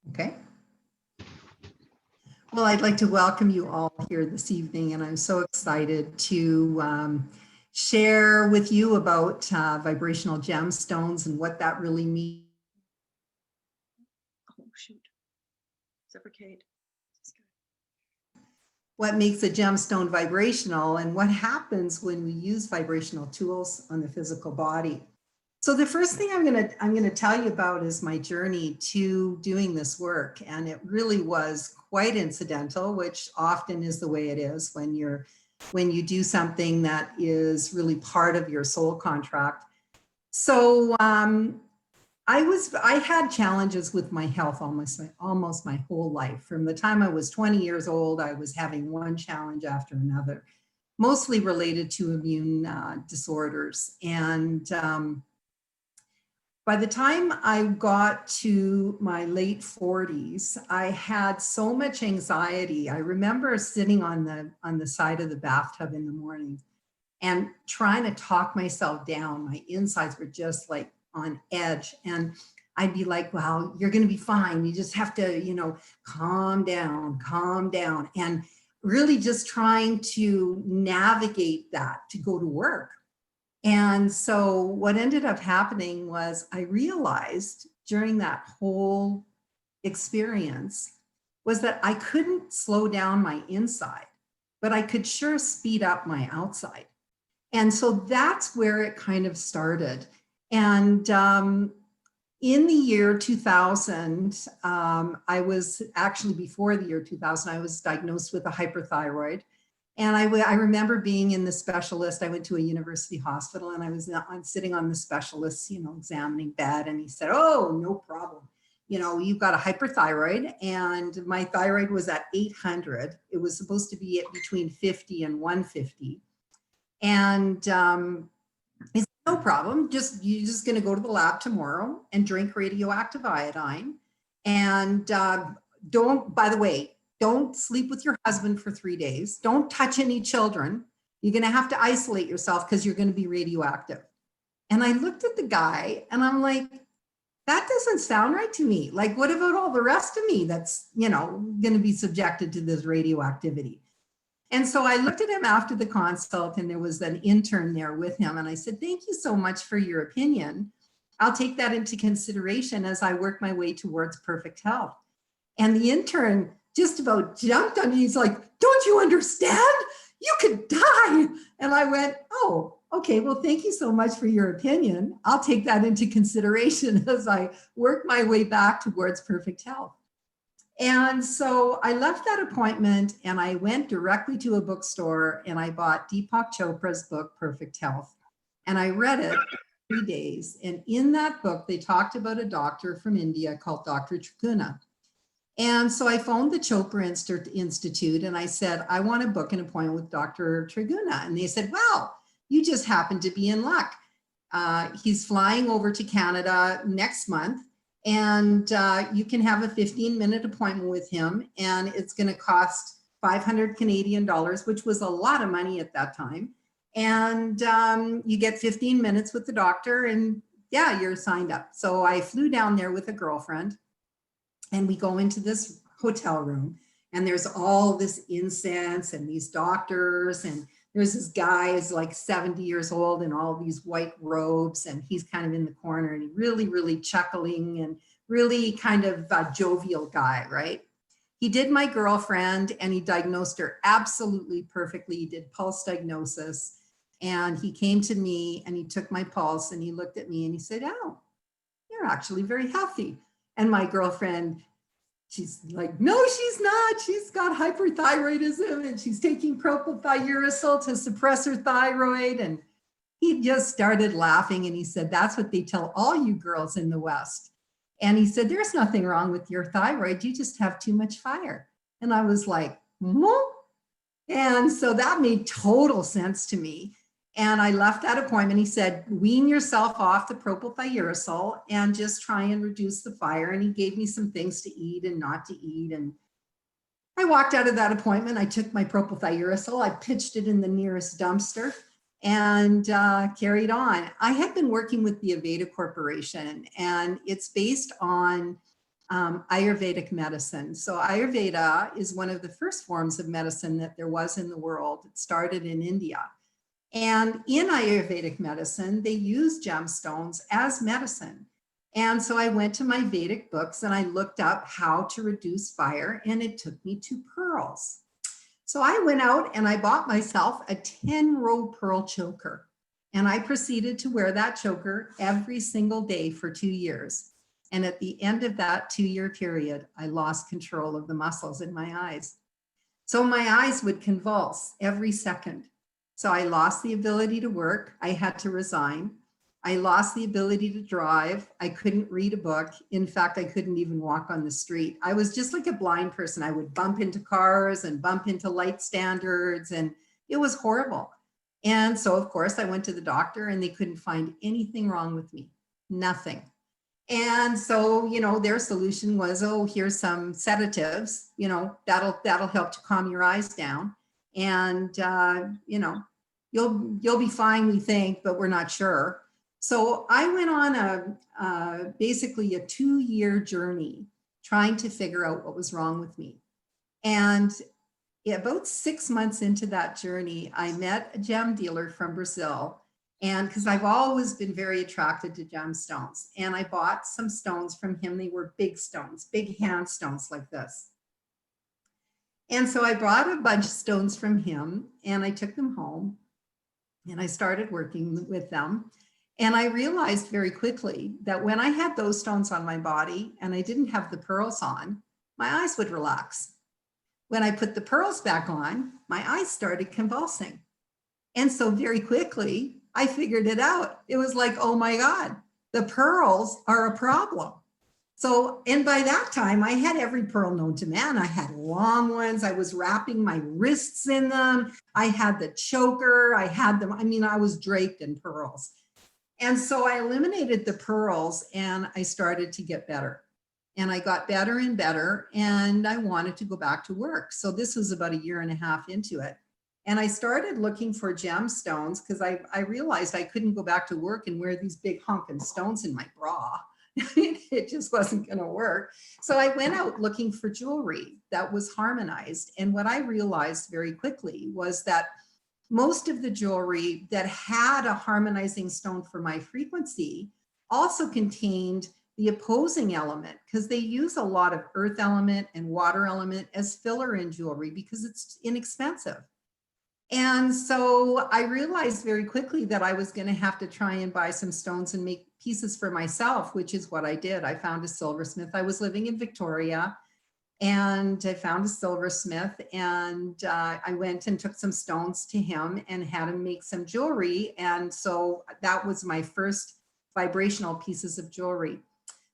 Okay. Well, I'd like to welcome you all here this evening, and I'm so excited to share with you about vibrational gemstones and what that really means. Oh, shoot. Except for Kate. What makes a gemstone vibrational and what happens when we use vibrational tools on the physical body. So the first thing I'm going to tell you about is my journey to doing this work, and it really was quite incidental, which often is the way it is when you do something that is really part of your soul contract. So I had challenges with my health almost my whole life. From the time I was 20 years old, I was having one challenge after another, mostly related to immune disorders. And by the time I got to my late 40s, I had so much anxiety. I remember sitting on the side of the bathtub in the morning and trying to talk myself down. My insides were just like on edge. And I'd be like, well, you're going to be fine. You just have to, calm down. And really just trying to navigate that to go to work. And so what ended up happening was I realized during that whole experience was that I couldn't slow down my inside, but I could sure speed up my outside. And so that's where it kind of started. And in the year 2000, I was actually before the year 2000, I was diagnosed with a hyperthyroid. And I remember being in the specialist. I went to a university hospital and I was sitting on the specialist's, examining bed. And he said, oh, no problem. You've got a hyperthyroid, and my thyroid was at 800. It was supposed to be at between 50 and 150. And he said, no problem. You're just going to go to the lab tomorrow and drink radioactive iodine. And don't sleep with your husband for 3 days. Don't touch any children. You're going to have to isolate yourself because you're going to be radioactive. And I looked at the guy and I'm like, that doesn't sound right to me. Like, what about all the rest of me that's, going to be subjected to this radioactivity? And so I looked at him after the consult, and there was an intern there with him. And I said, thank you so much for your opinion. I'll take that into consideration as I work my way towards perfect health. And the intern just about jumped on me. He's like, don't you understand? You could die. And I went, oh, okay, well, thank you so much for your opinion. I'll take that into consideration as I work my way back towards perfect health. And so I left that appointment and I went directly to a bookstore and I bought Deepak Chopra's book, Perfect Health. And I read it 3 days. And in that book, they talked about a doctor from India called Dr. Triguna. And so I phoned the Chopra Institute and I said, I want to book an appointment with Dr. Triguna. And they said, well, you just happen to be in luck. He's flying over to Canada next month, and you can have a 15-minute appointment with him, and it's going to cost 500 Canadian dollars, which was a lot of money at that time. And you get 15 minutes with the doctor, and yeah, you're signed up. So I flew down there with a girlfriend. And we go into this hotel room, and there's all this incense and these doctors, and there's this guy who's like 70 years old in all these white robes, and he's kind of in the corner, and he really chuckling and really kind of a jovial guy, right? He did my girlfriend and he diagnosed her absolutely perfectly. He did pulse diagnosis, and he came to me and he took my pulse and he looked at me and he said, oh, you're actually very healthy. And my girlfriend, she's like, no, she's not. She's got hyperthyroidism and she's taking propylthiouracil to suppress her thyroid. And he just started laughing and he said, that's what they tell all you girls in the West. And he said, there's nothing wrong with your thyroid. You just have too much fire. And I was like, And so that made total sense to me. And I left that appointment. He said, wean yourself off the propylthiouracil and just try and reduce the fire. And he gave me some things to eat and not to eat. And I walked out of that appointment. I took my propylthiouracil, I pitched it in the nearest dumpster and carried on. I had been working with the Aveda Corporation, and it's based on Ayurvedic medicine. So Ayurveda is one of the first forms of medicine that there was in the world. It started in India. And in Ayurvedic medicine, they use gemstones as medicine. And so I went to my Vedic books and I looked up how to reduce fire, and it took me to pearls. So I went out and I bought myself a 10-row pearl choker. And I proceeded to wear that choker every single day for 2 years. And at the end of that 2-year period, I lost control of the muscles in my eyes. So my eyes would convulse every second. So I lost the ability to work. I had to resign. I lost the ability to drive. I couldn't read a book. In fact, I couldn't even walk on the street. I was just like a blind person. I would bump into cars and bump into light standards, and it was horrible. And so, of course, I went to the doctor and they couldn't find anything wrong with me, nothing. And so, you know, their solution was, oh, here's some sedatives, you know, that'll help to calm your eyes down. And, you know, you'll be fine, we think, but we're not sure. So I went on basically a 2-year journey trying to figure out what was wrong with me. And about 6 months into that journey, I met a gem dealer from Brazil. And because I've always been very attracted to gemstones, and I bought some stones from him. They were big stones, big hand stones like this. And so I brought a bunch of stones from him and I took them home and I started working with them. And I realized very quickly that when I had those stones on my body and I didn't have the pearls on, my eyes would relax. When I put the pearls back on, my eyes started convulsing. And so very quickly, I figured it out. It was like, oh my God, the pearls are a problem. So, and by that time I had every pearl known to man. I had long ones. I was wrapping my wrists in them. I had the choker. I had them. I mean, I was draped in pearls. And so I eliminated the pearls and I started to get better. And I got better and better, and I wanted to go back to work. So this was about 1.5 years into it. And I started looking for gemstones because I realized I couldn't go back to work and wear these big honking stones in my bra. It just wasn't going to work. So I went out looking for jewelry that was harmonized. And what I realized very quickly was that most of the jewelry that had a harmonizing stone for my frequency also contained the opposing element, because they use a lot of earth element and water element as filler in jewelry because it's inexpensive. And so I realized very quickly that I was going to have to try and buy some stones and make pieces for myself, which is what I did. I found a silversmith. I was living in Victoria and I found a silversmith, and I went and took some stones to him and had him make some jewelry. And so that was my first vibrational pieces of jewelry.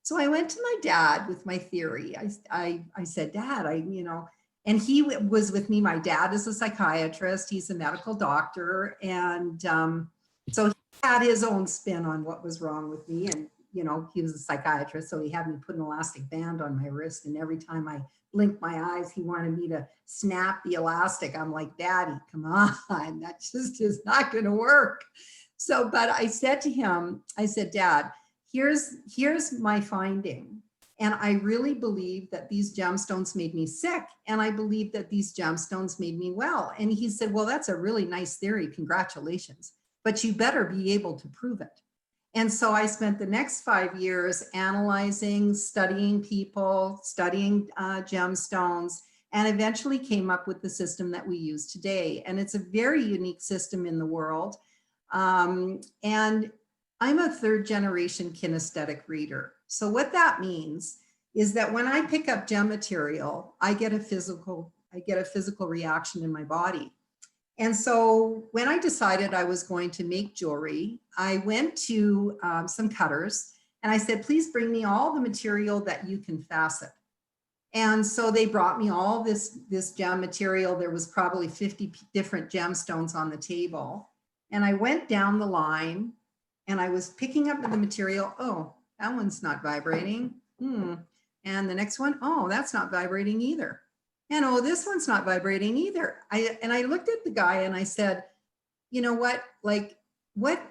So I went to my dad with my theory. I said, Dad, and he was with me. My dad is a psychiatrist. He's a medical doctor. And so he had his own spin on what was wrong with me. And, he was a psychiatrist. So he had me put an elastic band on my wrist. And every time I blinked my eyes, he wanted me to snap the elastic. I'm like, Daddy, come on, that just is not going to work. So, but I said to him, I said, Dad, here's my finding. And I really believe that these gemstones made me sick. And I believe that these gemstones made me well. And he said, well, that's a really nice theory. Congratulations. But you better be able to prove it. And so I spent the next 5 years analyzing, studying people, studying gemstones, and eventually came up with the system that we use today. And it's a very unique system in the world. And I'm a 3rd generation kinesthetic reader. So what that means is that when I pick up gem material, I get a physical reaction in my body. And so when I decided I was going to make jewelry, I went to some cutters and I said, please bring me all the material that you can facet. And so they brought me all this gem material. There was probably 50 different gemstones on the table. And I went down the line and I was picking up the material. Oh, that one's not vibrating. And the next one, oh, that's not vibrating either. And oh, this one's not vibrating either. I looked at the guy and I said, you know what? Like, what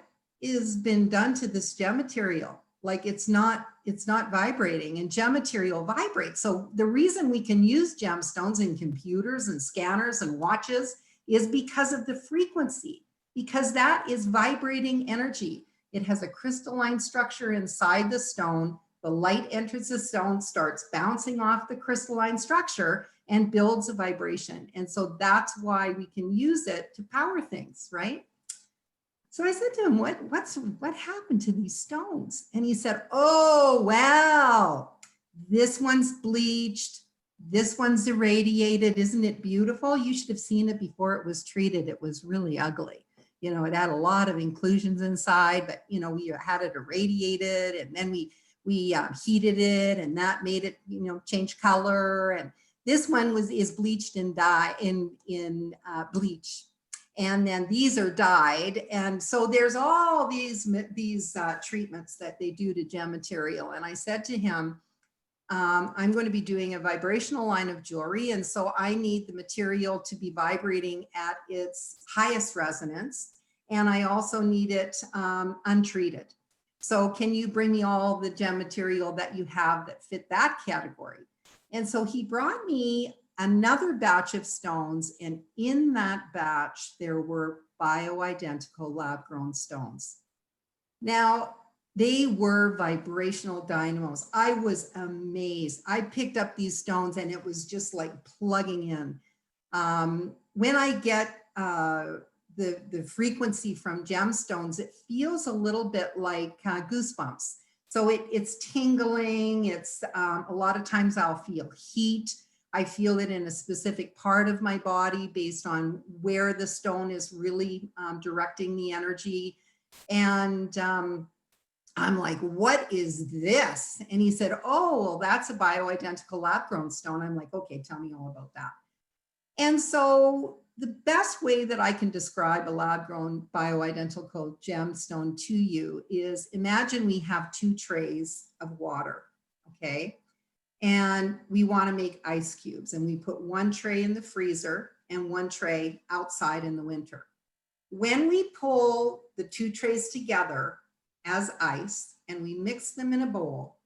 has been done to this gem material? Like, it's not vibrating, and gem material vibrates. So the reason we can use gemstones in computers and scanners and watches is because of the frequency, because that is vibrating energy. It has a crystalline structure inside the stone. The light enters the stone, starts bouncing off the crystalline structure and builds a vibration. And so that's why we can use it to power things, right? So I said to him, what happened to these stones? And he said, oh, well, this one's bleached. This one's irradiated. Isn't it beautiful? You should have seen it before it was treated. It was really ugly. You know, it had a lot of inclusions inside, but, you know, we had it irradiated, and then we heated it, and that made it, you know, change color. And this one is bleached in bleach. And then these are dyed. And so there's all these treatments that they do to gem material. And I said to him, I'm going to be doing a vibrational line of jewelry. And so I need the material to be vibrating at its highest resonance. And I also need it untreated. So can you bring me all the gem material that you have that fit that category? And so he brought me another batch of stones. And in that batch, there were bioidentical lab-grown stones. Now, they were vibrational dynamos. I was amazed. I picked up these stones and it was just like plugging in. When I get the frequency from gemstones, it feels a little bit like goosebumps. So it's tingling. It's a lot of times I'll feel heat. I feel it in a specific part of my body based on where the stone is really directing the energy. And I'm like, what is this? And he said, oh, well, that's a bioidentical lab-grown stone. I'm like, okay, tell me all about that. And so the best way that I can describe a lab-grown bioidentical gemstone to you is, imagine we have 2 trays of water, okay? And we want to make ice cubes, and we put 1 tray in the freezer and 1 tray outside in the winter. When we pull the 2 trays together as ice and we mix them in a bowl,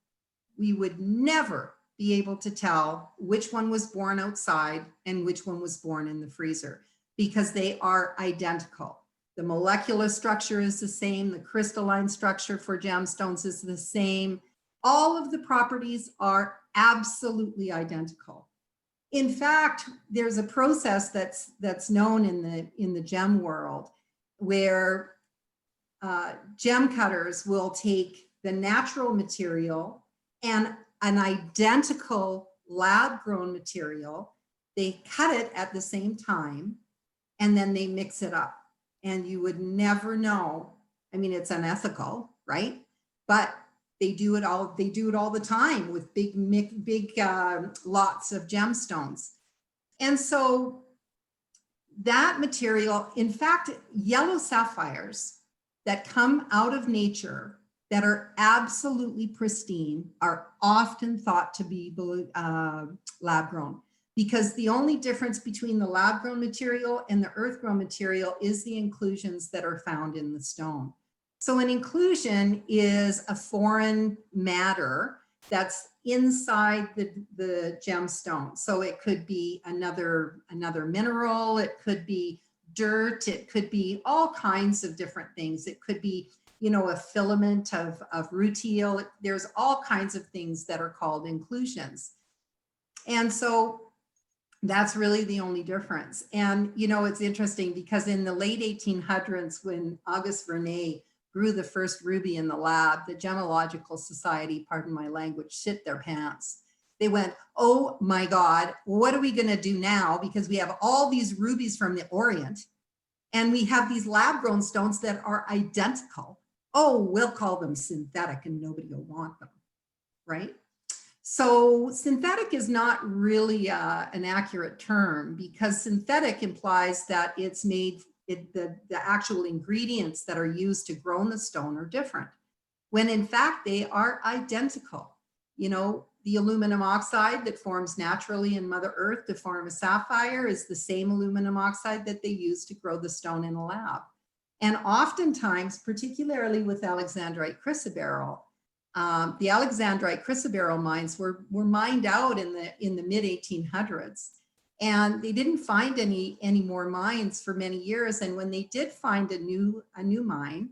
we would never be able to tell which one was born outside and which one was born in the freezer, because they are identical. The molecular structure is the same. The crystalline structure for gemstones is the same. All of the properties are absolutely identical. In fact, there's a process that's known in the gem world where gem cutters will take the natural material and an identical lab-grown material. They cut it at the same time, and then they mix it up. And you would never know. I mean, it's unethical, right? But they do it all the time with big lots of gemstones. And so that material, in fact, yellow sapphires that come out of nature that are absolutely pristine are often thought to be lab grown, because the only difference between the lab grown material and the earth grown material is the inclusions that are found in the stone. So an inclusion is a foreign matter that's inside the gemstone. So it could be another mineral, it could be dirt, it could be all kinds of different things. It could be, you know, a filament of rutile. There's all kinds of things that are called inclusions. And so that's really the only difference. And, you know, it's interesting because in the late 1800s, when Auguste Vernet grew the first ruby in the lab, the Gemological Society, pardon my language, shit their pants. They went, oh my God, what are we going to do now? Because we have all these rubies from the Orient and we have these lab grown stones that are identical. Oh, we'll call them synthetic and nobody will want them, right? So synthetic is not really an accurate term, because synthetic implies that it's made, the actual ingredients that are used to grow the stone are different, when in fact they are identical. You know, the aluminum oxide that forms naturally in Mother Earth to form a sapphire is the same aluminum oxide that they use to grow the stone in a lab. And oftentimes, particularly with alexandrite chrysoberyl, The Alexandrite chrysoberyl mines were mined out in the mid 1800s, and they didn't find any more mines for many years. And when they did find a new mine,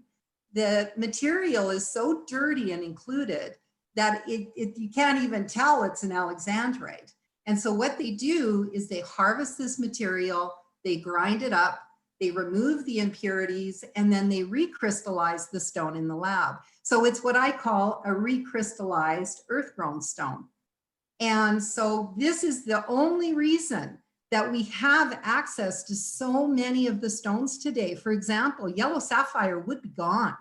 the material is so dirty and included that you can't even tell it's an Alexandrite. And so what they do is they harvest this material, they grind it up, they remove the impurities, and then they recrystallize the stone in the lab. So it's what I call a recrystallized earth-grown stone. And so this is the only reason that we have access to so many of the stones today. For example, yellow sapphire would be gone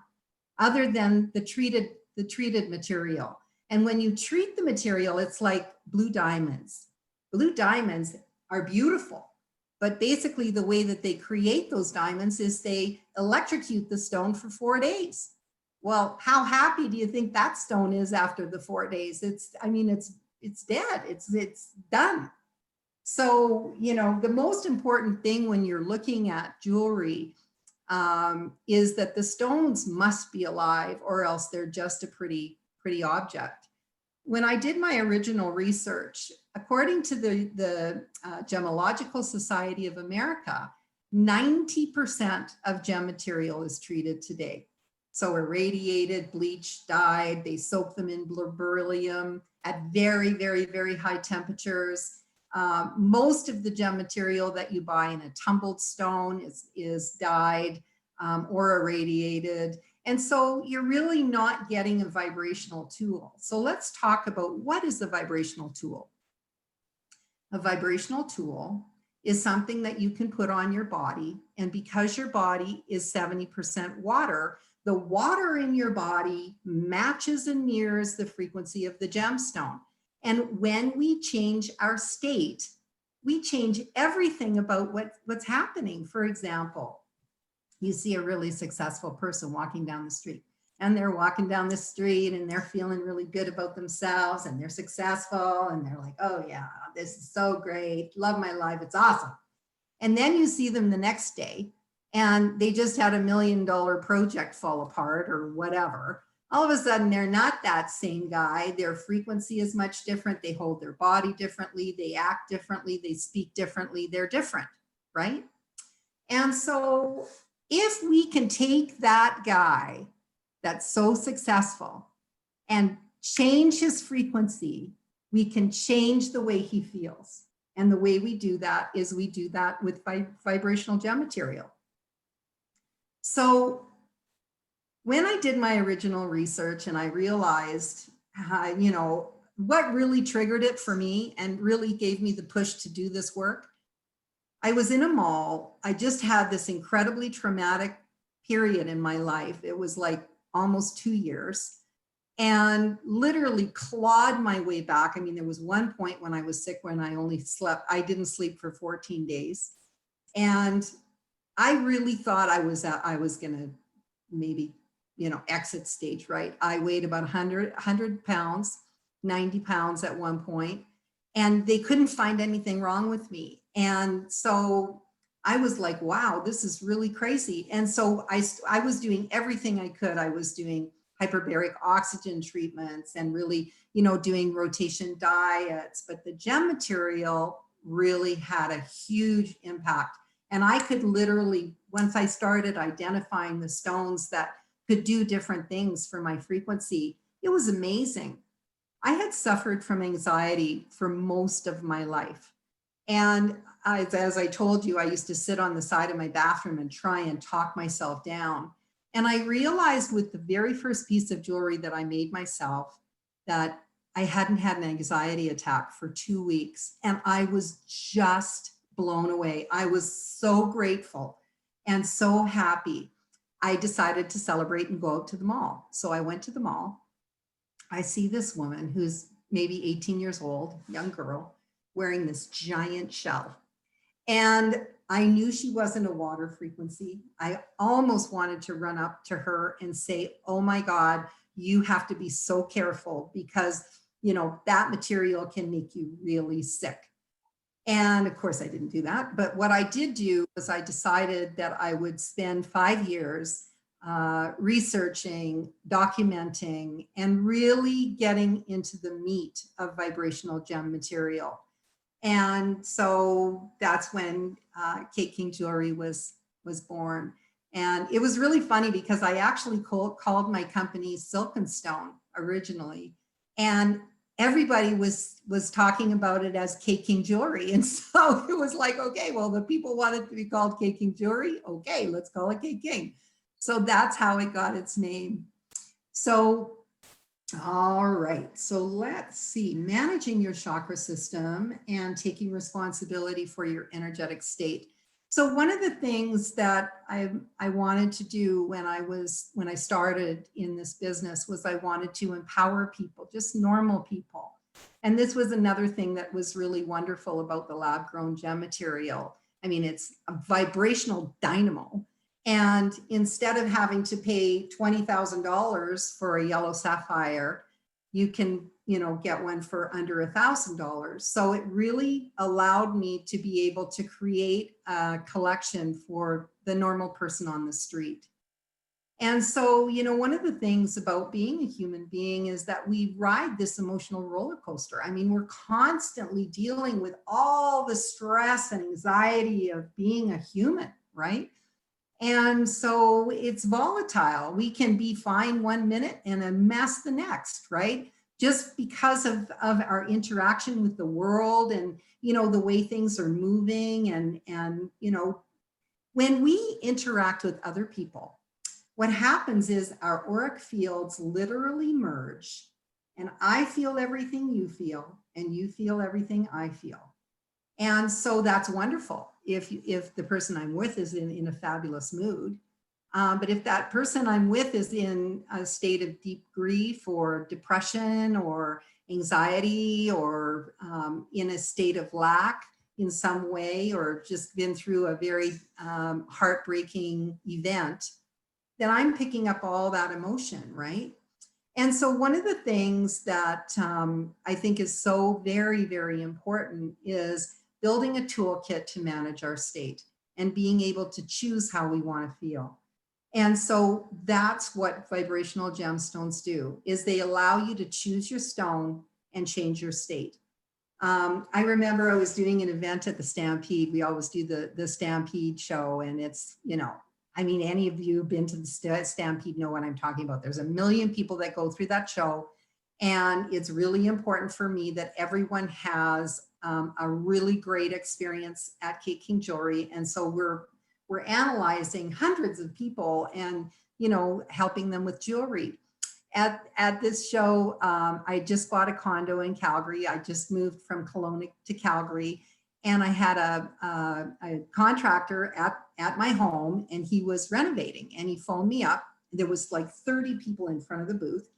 other than the treated material. And when you treat the material, it's like blue diamonds. Blue diamonds are beautiful, but basically the way that they create those diamonds is they electrocute the stone for 4 days. Well, how happy do you think that stone is after the 4 days? It's dead, it's done. So, you know, the most important thing when you're looking at jewelry is that the stones must be alive, or else they're just a pretty object. When I did my original research, according to the Gemological Society of America, 90% of gem material is treated today. So irradiated, bleached, dyed, they soak them in beryllium at very, very, very high temperatures. Most of the gem material that you buy in a tumbled stone is dyed or irradiated. And so you're really not getting a vibrational tool. So let's talk about what is a vibrational tool. A vibrational tool is something that you can put on your body. And because your body is 70% water, the water in your body matches and mirrors the frequency of the gemstone. And when we change our state, we change everything about what's happening. For example, you see a really successful person walking down the street, and they're walking down the street and they're feeling really good about themselves and they're successful and they're like, oh yeah, this is so great. Love my life. It's awesome. And then you see them the next day and they just had $1 million project fall apart or whatever. All of a sudden, they're not that same guy. Their frequency is much different. They hold their body differently. They act differently. They speak differently. They're different, right? And so if we can take that guy that's so successful and change his frequency, we can change the way he feels. And the way we do that is we do that with vibrational gem material. So when I did my original research and I realized, you know, what really triggered it for me and really gave me the push to do this work, I was in a mall. I just had this incredibly traumatic period in my life. It was like almost 2 years, and literally clawed my way back. I mean, there was one point when I was sick when I didn't sleep for 14 days. And I really thought I was gonna maybe, you know, exit stage, right? I weighed about 100 pounds, 90 pounds at one point, and they couldn't find anything wrong with me. And so I was like, wow, this is really crazy. And so I was doing everything I could. I was doing hyperbaric oxygen treatments and really, you know, doing rotation diets, but the gem material really had a huge impact. And I could literally, once I started identifying the stones that could do different things for my frequency, it was amazing. I had suffered from anxiety for most of my life. And as I told you, I used to sit on the side of my bathroom and try and talk myself down. And I realized with the very first piece of jewelry that I made myself that I hadn't had an anxiety attack for 2 weeks. And I was just blown away. I was so grateful and so happy. I decided to celebrate and go out to the mall. So I went to the mall. I see this woman who's maybe 18 years old, young girl, wearing this giant shell. And I knew she wasn't a water frequency. I almost wanted to run up to her and say, oh my God, you have to be so careful because, you know, that material can make you really sick. And of course I didn't do that. But what I did do was I decided that I would spend 5 years researching, documenting, and really getting into the meat of vibrational gem material. And so that's when Kate King Jewellery was born. And it was really funny because I actually called my company Silken Stone originally, and everybody was talking about it as Kate King Jewellery. And so it was like, okay, well, the people wanted to be called Kate King Jewellery. Okay, let's call it Kate King. So that's how it got its name. So, all right, so let's see, managing your chakra system and taking responsibility for your energetic state. So one of the things that I wanted to do when I started in this business was I wanted to empower people, just normal people. And this was another thing that was really wonderful about the lab grown gem material. I mean, it's a vibrational dynamo. And instead of having to pay $20,000 for a yellow sapphire, you can, get one for under $1,000. So it really allowed me to be able to create a collection for the normal person on the street. And so, one of the things about being a human being is that we ride this emotional roller coaster. I mean, we're constantly dealing with all the stress and anxiety of being a human, right? And so it's volatile. We can be fine 1 minute and a mess the next, right? Just because of our interaction with the world and, the way things are moving. And when we interact with other people, what happens is our auric fields literally merge, and I feel everything you feel, and you feel everything I feel. And so that's wonderful if the person I'm with is in a fabulous mood. But if that person I'm with is in a state of deep grief or depression or anxiety or in a state of lack in some way, or just been through a very heartbreaking event, then I'm picking up all that emotion, right? And so one of the things that I think is so very, very important is building a toolkit to manage our state and being able to choose how we want to feel. And so that's what vibrational gemstones do, is they allow you to choose your stone and change your state. I remember I was doing an event at the Stampede. We always do the Stampede show, and it's, any of you who've been to the Stampede know what I'm talking about. There's 1 million people that go through that show. And it's really important for me that everyone has a really great experience at Kate King Jewellery. And so we're analyzing hundreds of people and, helping them with jewelry. At this show, I just bought a condo in Calgary. I just moved from Kelowna to Calgary. And I had a contractor at my home, and he was renovating, and he phoned me up. There was like 30 people in front of the booth.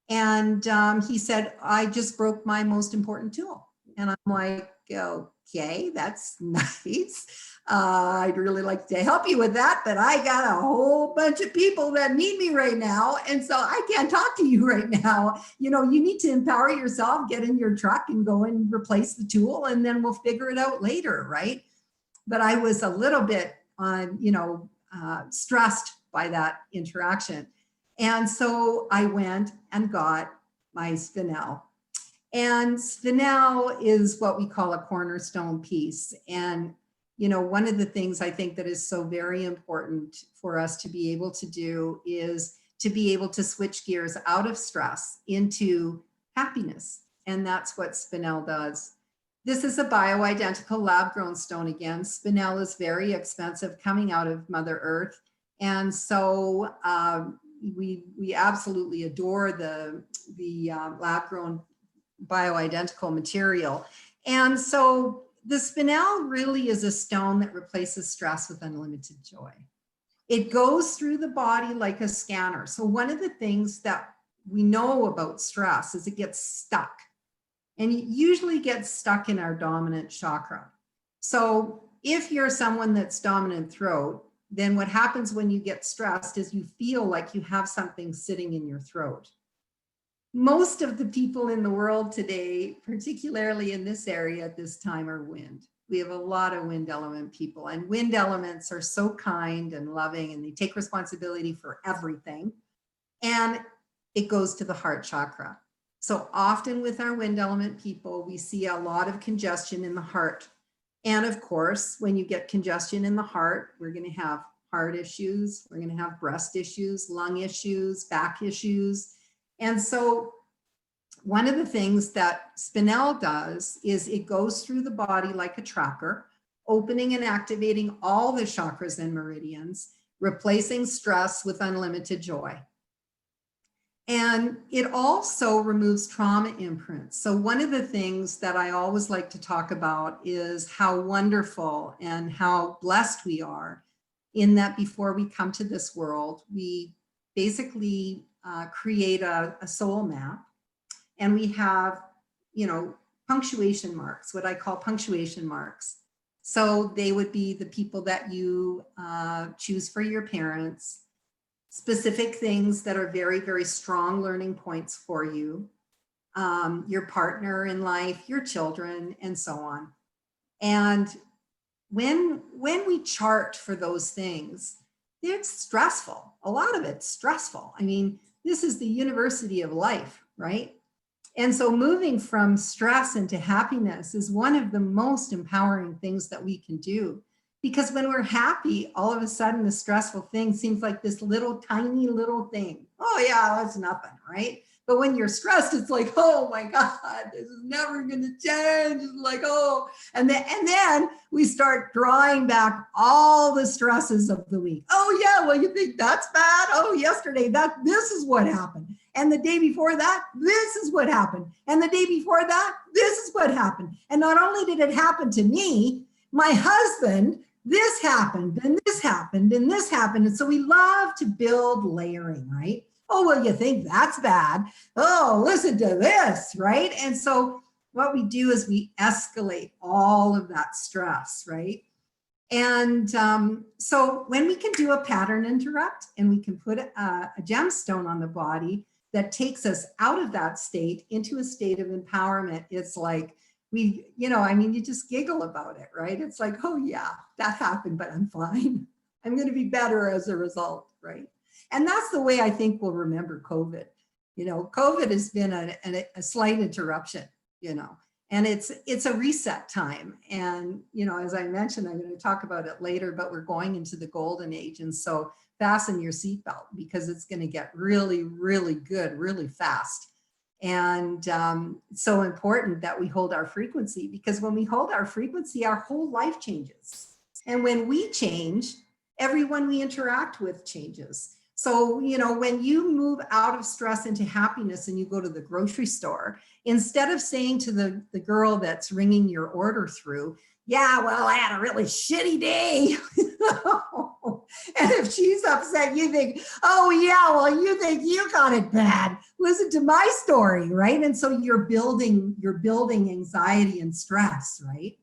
And he said, I just broke my most important tool. And I'm like, okay, that's nice. I'd really like to help you with that, but I got a whole bunch of people that need me right now. And so I can't talk to you right now. You need to empower yourself, get in your truck and go and replace the tool, and then we'll figure it out later, right? But I was a little bit stressed by that interaction. And so I went and got my spinel. And spinel is what we call a cornerstone piece. And, one of the things I think that is so very important for us to be able to do is to be able to switch gears out of stress into happiness. And that's what spinel does. This is a bioidentical lab-grown stone again. Spinel is very expensive, coming out of Mother Earth. And so we absolutely adore the lab-grown bioidentical material. And so the spinel really is a stone that replaces stress with unlimited joy. It goes through the body like a scanner. So one of the things that we know about stress is it gets stuck. And it usually gets stuck in our dominant chakra. So if you're someone that's dominant throat, then what happens when you get stressed is you feel like you have something sitting in your throat. Most of the people in the world today, particularly in this area at this time, are wind. We have a lot of wind element people, and wind elements are so kind and loving, and they take responsibility for everything. And it goes to the heart chakra. So often with our wind element people, we see a lot of congestion in the heart. And of course, when you get congestion in the heart, we're going to have heart issues, we're going to have breast issues, lung issues, back issues. And so one of the things that Spinel does is it goes through the body like a tracker, opening and activating all the chakras and meridians, replacing stress with unlimited joy. And it also removes trauma imprints. So one of the things that I always like to talk about is how wonderful and how blessed we are in that before we come to this world, we basically create a soul map. And we have, punctuation marks, what I call punctuation marks. So they would be the people that you choose for your parents, specific things that are very, very strong learning points for you, your partner in life, your children, and so on. And when we chart for those things, it's stressful. A lot of it's stressful. I mean, this is the university of life, right? And so moving from stress into happiness is one of the most empowering things that we can do. Because when we're happy, all of a sudden the stressful thing seems like this little tiny little thing. Oh yeah, that's nothing, right? But when you're stressed, it's like, oh my God, this is never going to change. It's like, oh, and then we start drawing back all the stresses of the week. Oh yeah, well, you think that's bad? Oh, yesterday, this is what happened. And the day before that, this is what happened. And the day before that, this is what happened. And not only did it happen to me, my husband, this happened, and this happened, and this happened. And so we love to build layering, right? Oh, well, you think that's bad. Oh, listen to this, right? And so what we do is we escalate all of that stress, right? And so when we can do a pattern interrupt and we can put a gemstone on the body that takes us out of that state into a state of empowerment, it's like you just giggle about it, right? It's like, oh yeah, that happened, but I'm fine. I'm going to be better as a result, right? And that's the way I think we'll remember COVID. COVID has been a slight interruption, and it's a reset time. And, as I mentioned, I'm going to talk about it later, but we're going into the golden age. And so fasten your seatbelt because it's going to get really, really good, really fast. And it's so important that we hold our frequency, because when we hold our frequency, our whole life changes. And when we change, everyone we interact with changes. So, when you move out of stress into happiness and you go to the grocery store, instead of saying to the girl that's ringing your order through, yeah, well, I had a really shitty day. And if she's upset, you think, oh yeah, well, you think you got it bad. Listen to my story, right? And so you're building anxiety and stress, right?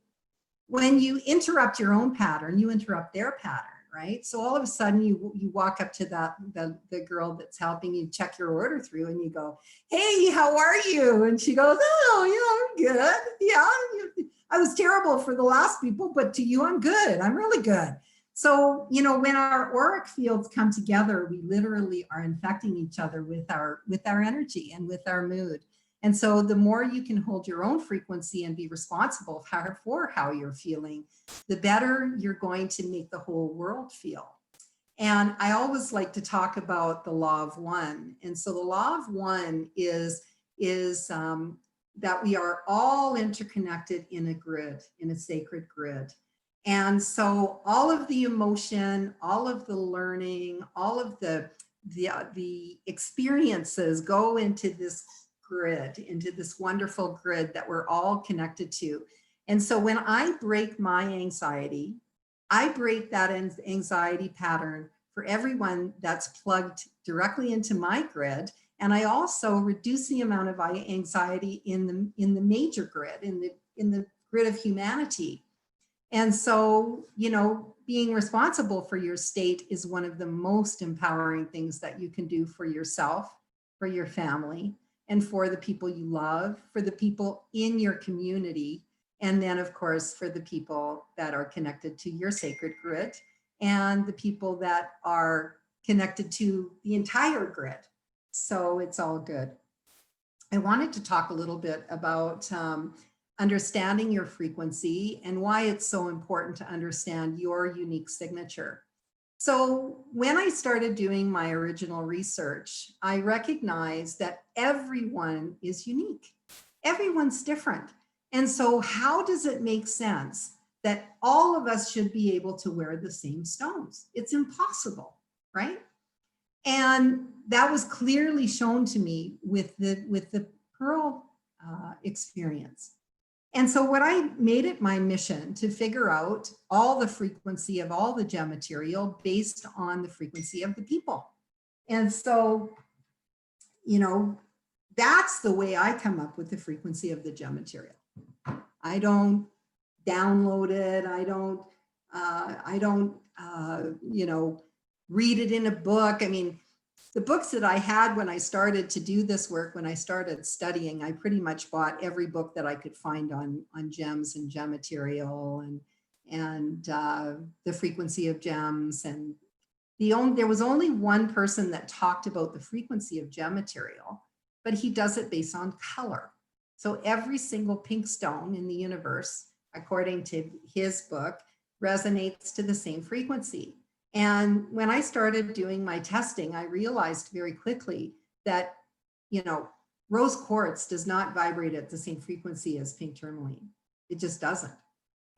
When you interrupt your own pattern, you interrupt their pattern, right? So all of a sudden you walk up to the girl that's helping you check your order through and you go, hey, how are you? And she goes, oh, I'm good. Yeah, I was terrible for the last people, but to you, I'm good. I'm really good. So, when our auric fields come together, we literally are infecting each other with our energy and with our mood. And so the more you can hold your own frequency and be responsible for how you're feeling, the better you're going to make the whole world feel. And I always like to talk about the law of one. And so the law of one is that we are all interconnected in a grid, in a sacred grid. And so all of the emotion, all of the learning, all of the experiences go into this grid, into this wonderful grid that we're all connected to. And so when I break my anxiety, I break that anxiety pattern for everyone that's plugged directly into my grid. And I also reduce the amount of anxiety in the major grid, in the grid of humanity. And so, being responsible for your state is one of the most empowering things that you can do for yourself, for your family, and for the people you love, for the people in your community. And then, of course, for the people that are connected to your sacred grid and the people that are connected to the entire grid. So it's all good. I wanted to talk a little bit about understanding your frequency and why it's so important to understand your unique signature. So when I started doing my original research, I recognized that everyone is unique. Everyone's different. And so how does it make sense that all of us should be able to wear the same stones? It's impossible, right? And that was clearly shown to me with the pearl experience. And so what I made it my mission to figure out all the frequency of all the gem material based on the frequency of the people. And so, you know, that's the way I come up with the frequency of the gem material. I don't download it. I don't, you know, read it in a book. I mean, the books that I had when I started to do this work, when I started studying, I pretty much bought every book that I could find on gems and gem material and the frequency of gems. And there was only one person that talked about the frequency of gem material, but he does it based on color. So every single pink stone in the universe, according to his book, resonates to the same frequency. And when I started doing my testing, I realized very quickly that, you know, rose quartz does not vibrate at the same frequency as pink tourmaline. It just doesn't.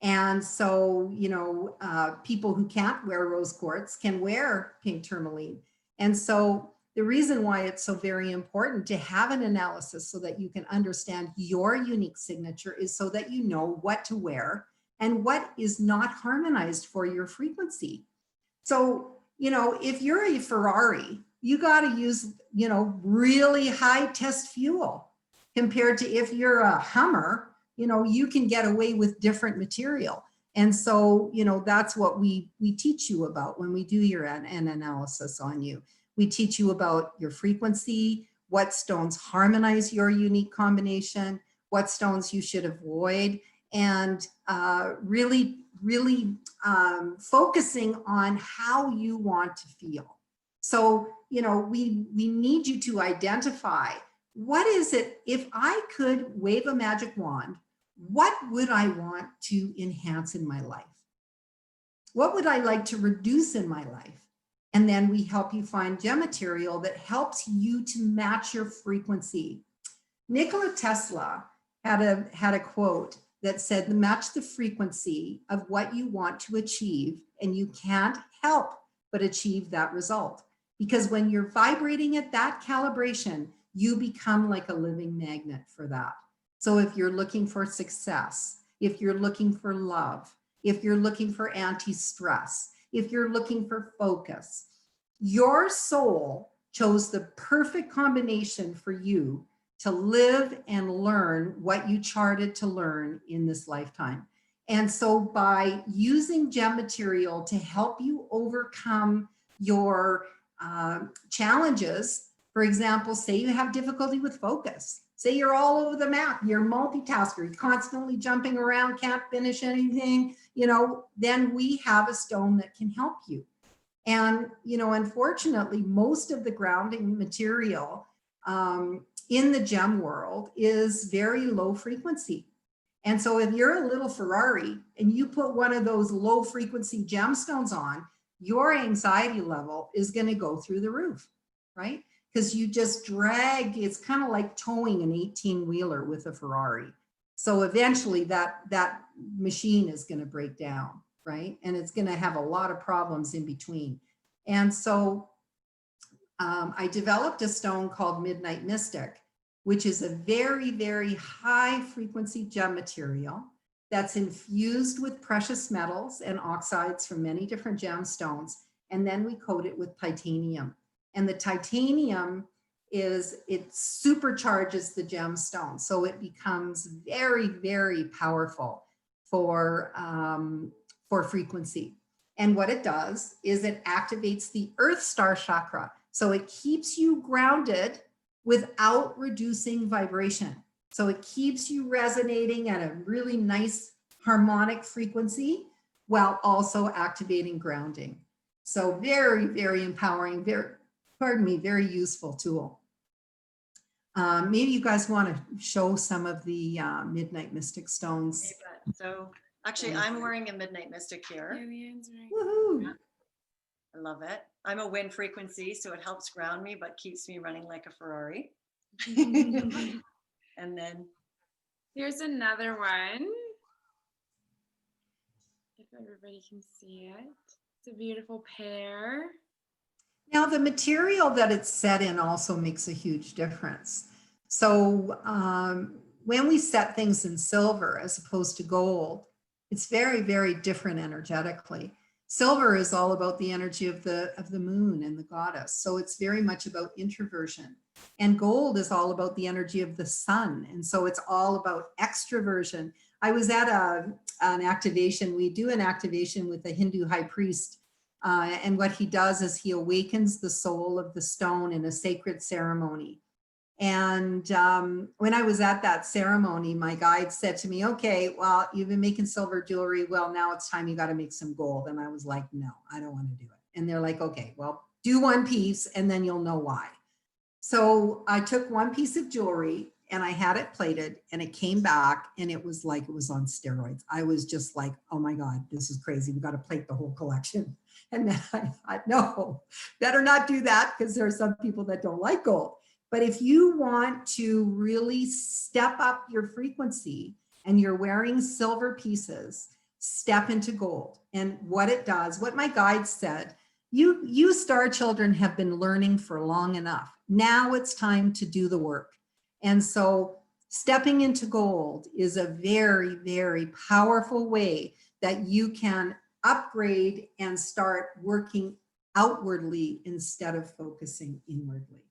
And so, you know, people who can't wear rose quartz can wear pink tourmaline. And so the reason why it's so very important to have an analysis so that you can understand your unique signature is so that you know what to wear and what is not harmonized for your frequency. So, you know, if you're a Ferrari, you got to use, you know, really high test fuel compared to if you're a Hummer, you know, you can get away with different material. And so, you know, that's what we teach you about when we do an analysis on you. We teach you about your frequency, what stones harmonize your unique combination, what stones you should avoid, and really focusing on how you want to feel. So, you know, we need you to identify, what is it, if I could wave a magic wand, what would I want to enhance in my life? What would I like to reduce in my life? And then we help you find gem material that helps you to match your frequency. Nikola Tesla had a quote that said, match the frequency of what you want to achieve, and you can't help but achieve that result. Because when you're vibrating at that calibration, you become like a living magnet for that. So if you're looking for success, if you're looking for love, if you're looking for anti-stress, if you're looking for focus, your soul chose the perfect combination for you to live and learn what you charted to learn in this lifetime. And so by using gem material to help you overcome your challenges, for example, say you have difficulty with focus, say you're all over the map, you're a multitasker, you're constantly jumping around, can't finish anything, you know, then we have a stone that can help you. And, you know, unfortunately, most of the grounding material in the gem world is very low frequency. And so if you're a little Ferrari and you put one of those low frequency gemstones on, your anxiety level is going to go through the roof, right? Because you just drag, it's kind of like towing an 18-wheeler with a Ferrari. So eventually that machine is going to break down, right? And it's going to have a lot of problems in between. And so I developed a stone called Midnight Mystic, which is a very, very high frequency gem material that's infused with precious metals and oxides from many different gemstones. And then we coat it with titanium. And the titanium it supercharges the gemstone. So it becomes very, very powerful for frequency. And what it does is it activates the Earth Star chakra. So it keeps you grounded without reducing vibration. So it keeps you resonating at a really nice harmonic frequency while also activating grounding. So very, very empowering, very useful tool. Maybe you guys want to show some of the Midnight Mystic stones. So actually I'm wearing a Midnight Mystic here. Woohoo! I love it. I'm a wind frequency, so it helps ground me, but keeps me running like a Ferrari. And then here's another one. If everybody can see it. It's a beautiful pear. Now the material that it's set in also makes a huge difference. So when we set things in silver as opposed to gold, it's very, very different energetically. Silver is all about the energy of the moon and the goddess. So it's very much about introversion. And gold is all about the energy of the sun. And so it's all about extroversion. I was at an activation. We do an activation with a Hindu high priest. And what he does is he awakens the soul of the stone in a sacred ceremony. And when I was at that ceremony, my guide said to me, okay, well, you've been making silver jewelry. Well, now it's time you got to make some gold. And I was like, no, I don't want to do it. And they're like, okay, well, do one piece and then you'll know why. So I took one piece of jewelry and I had it plated and it came back and it was like it was on steroids. I was just like, oh my God, this is crazy. We got to plate the whole collection. And then I thought, no, better not do that because there are some people that don't like gold. But if you want to really step up your frequency and you're wearing silver pieces, step into gold. And what it does, what my guide said, you star children have been learning for long enough. Now it's time to do the work. And so stepping into gold is a very, very powerful way that you can upgrade and start working outwardly instead of focusing inwardly.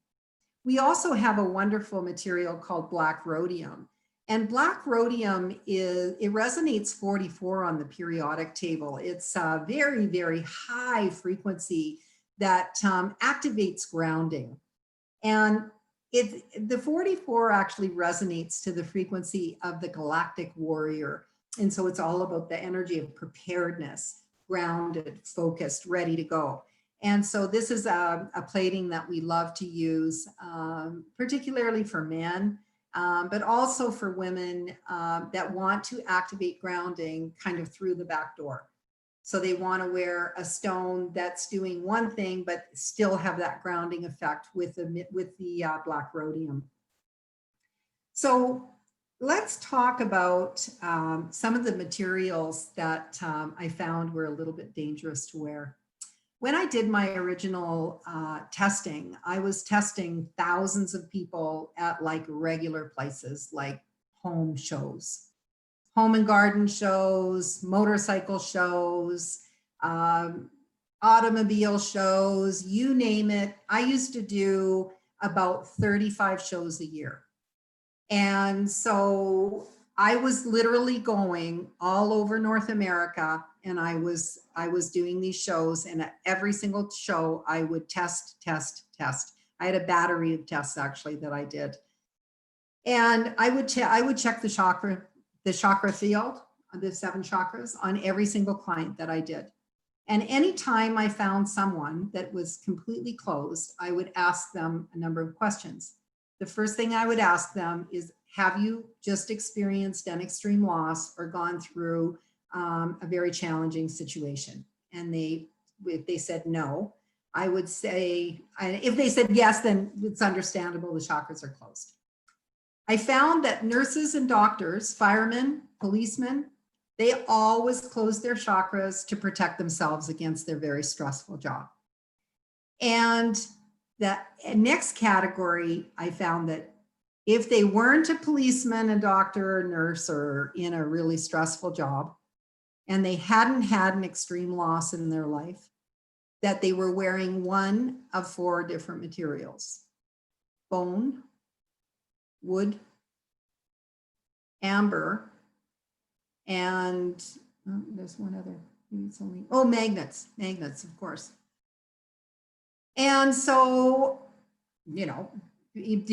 We also have a wonderful material called black rhodium. And black rhodium it resonates 44 on the periodic table. It's a very, very high frequency that activates grounding. And the 44 actually resonates to the frequency of the galactic warrior. And so it's all about the energy of preparedness, grounded, focused, ready to go. And so this is a plating that we love to use, particularly for men, but also for women that want to activate grounding kind of through the back door. So they want to wear a stone that's doing one thing, but still have that grounding effect with the black rhodium. So let's talk about some of the materials that I found were a little bit dangerous to wear. When I did my original testing, I was testing thousands of people at like regular places like home shows, home and garden shows, motorcycle shows, automobile shows, you name it. I used to do about 35 shows a year. And so I was literally going all over North America and I was doing these shows, and at every single show I would test. I had a battery of tests actually that I did. And I would check the chakra field, the 7 chakras on every single client that I did. And anytime I found someone that was completely closed, I would ask them a number of questions. The first thing I would ask them is, have you just experienced an extreme loss or gone through a very challenging situation? And if they said no, I would say, if they said yes, then it's understandable, the chakras are closed. I found that nurses and doctors, firemen, policemen, they always close their chakras to protect themselves against their very stressful job. And the next category, I found that if they weren't a policeman, a doctor, or nurse, or in a really stressful job, and they hadn't had an extreme loss in their life, that they were wearing one of 4 different materials: bone, wood, amber, and there's one other, maybe it's only, magnets, of course. And so,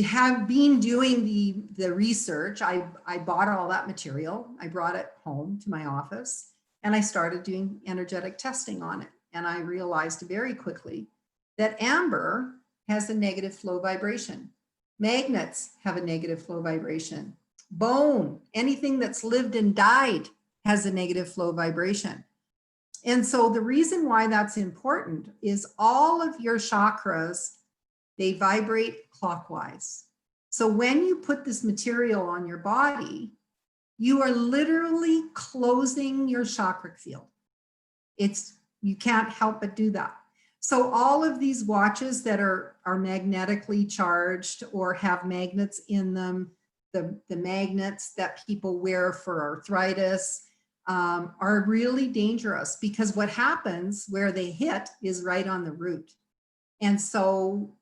have been doing the research. I bought all that material. I brought it home to my office and I started doing energetic testing on it. And I realized very quickly that amber has a negative flow vibration. Magnets have a negative flow vibration. Bone, anything that's lived and died, has a negative flow vibration. And so the reason why that's important is all of your chakras, they vibrate clockwise. So when you put this material on your body, you are literally closing your chakra field. You can't help but do that. So all of these watches that are magnetically charged or have magnets in them, the magnets that people wear for arthritis, are really dangerous, because what happens where they hit is right on the root. And so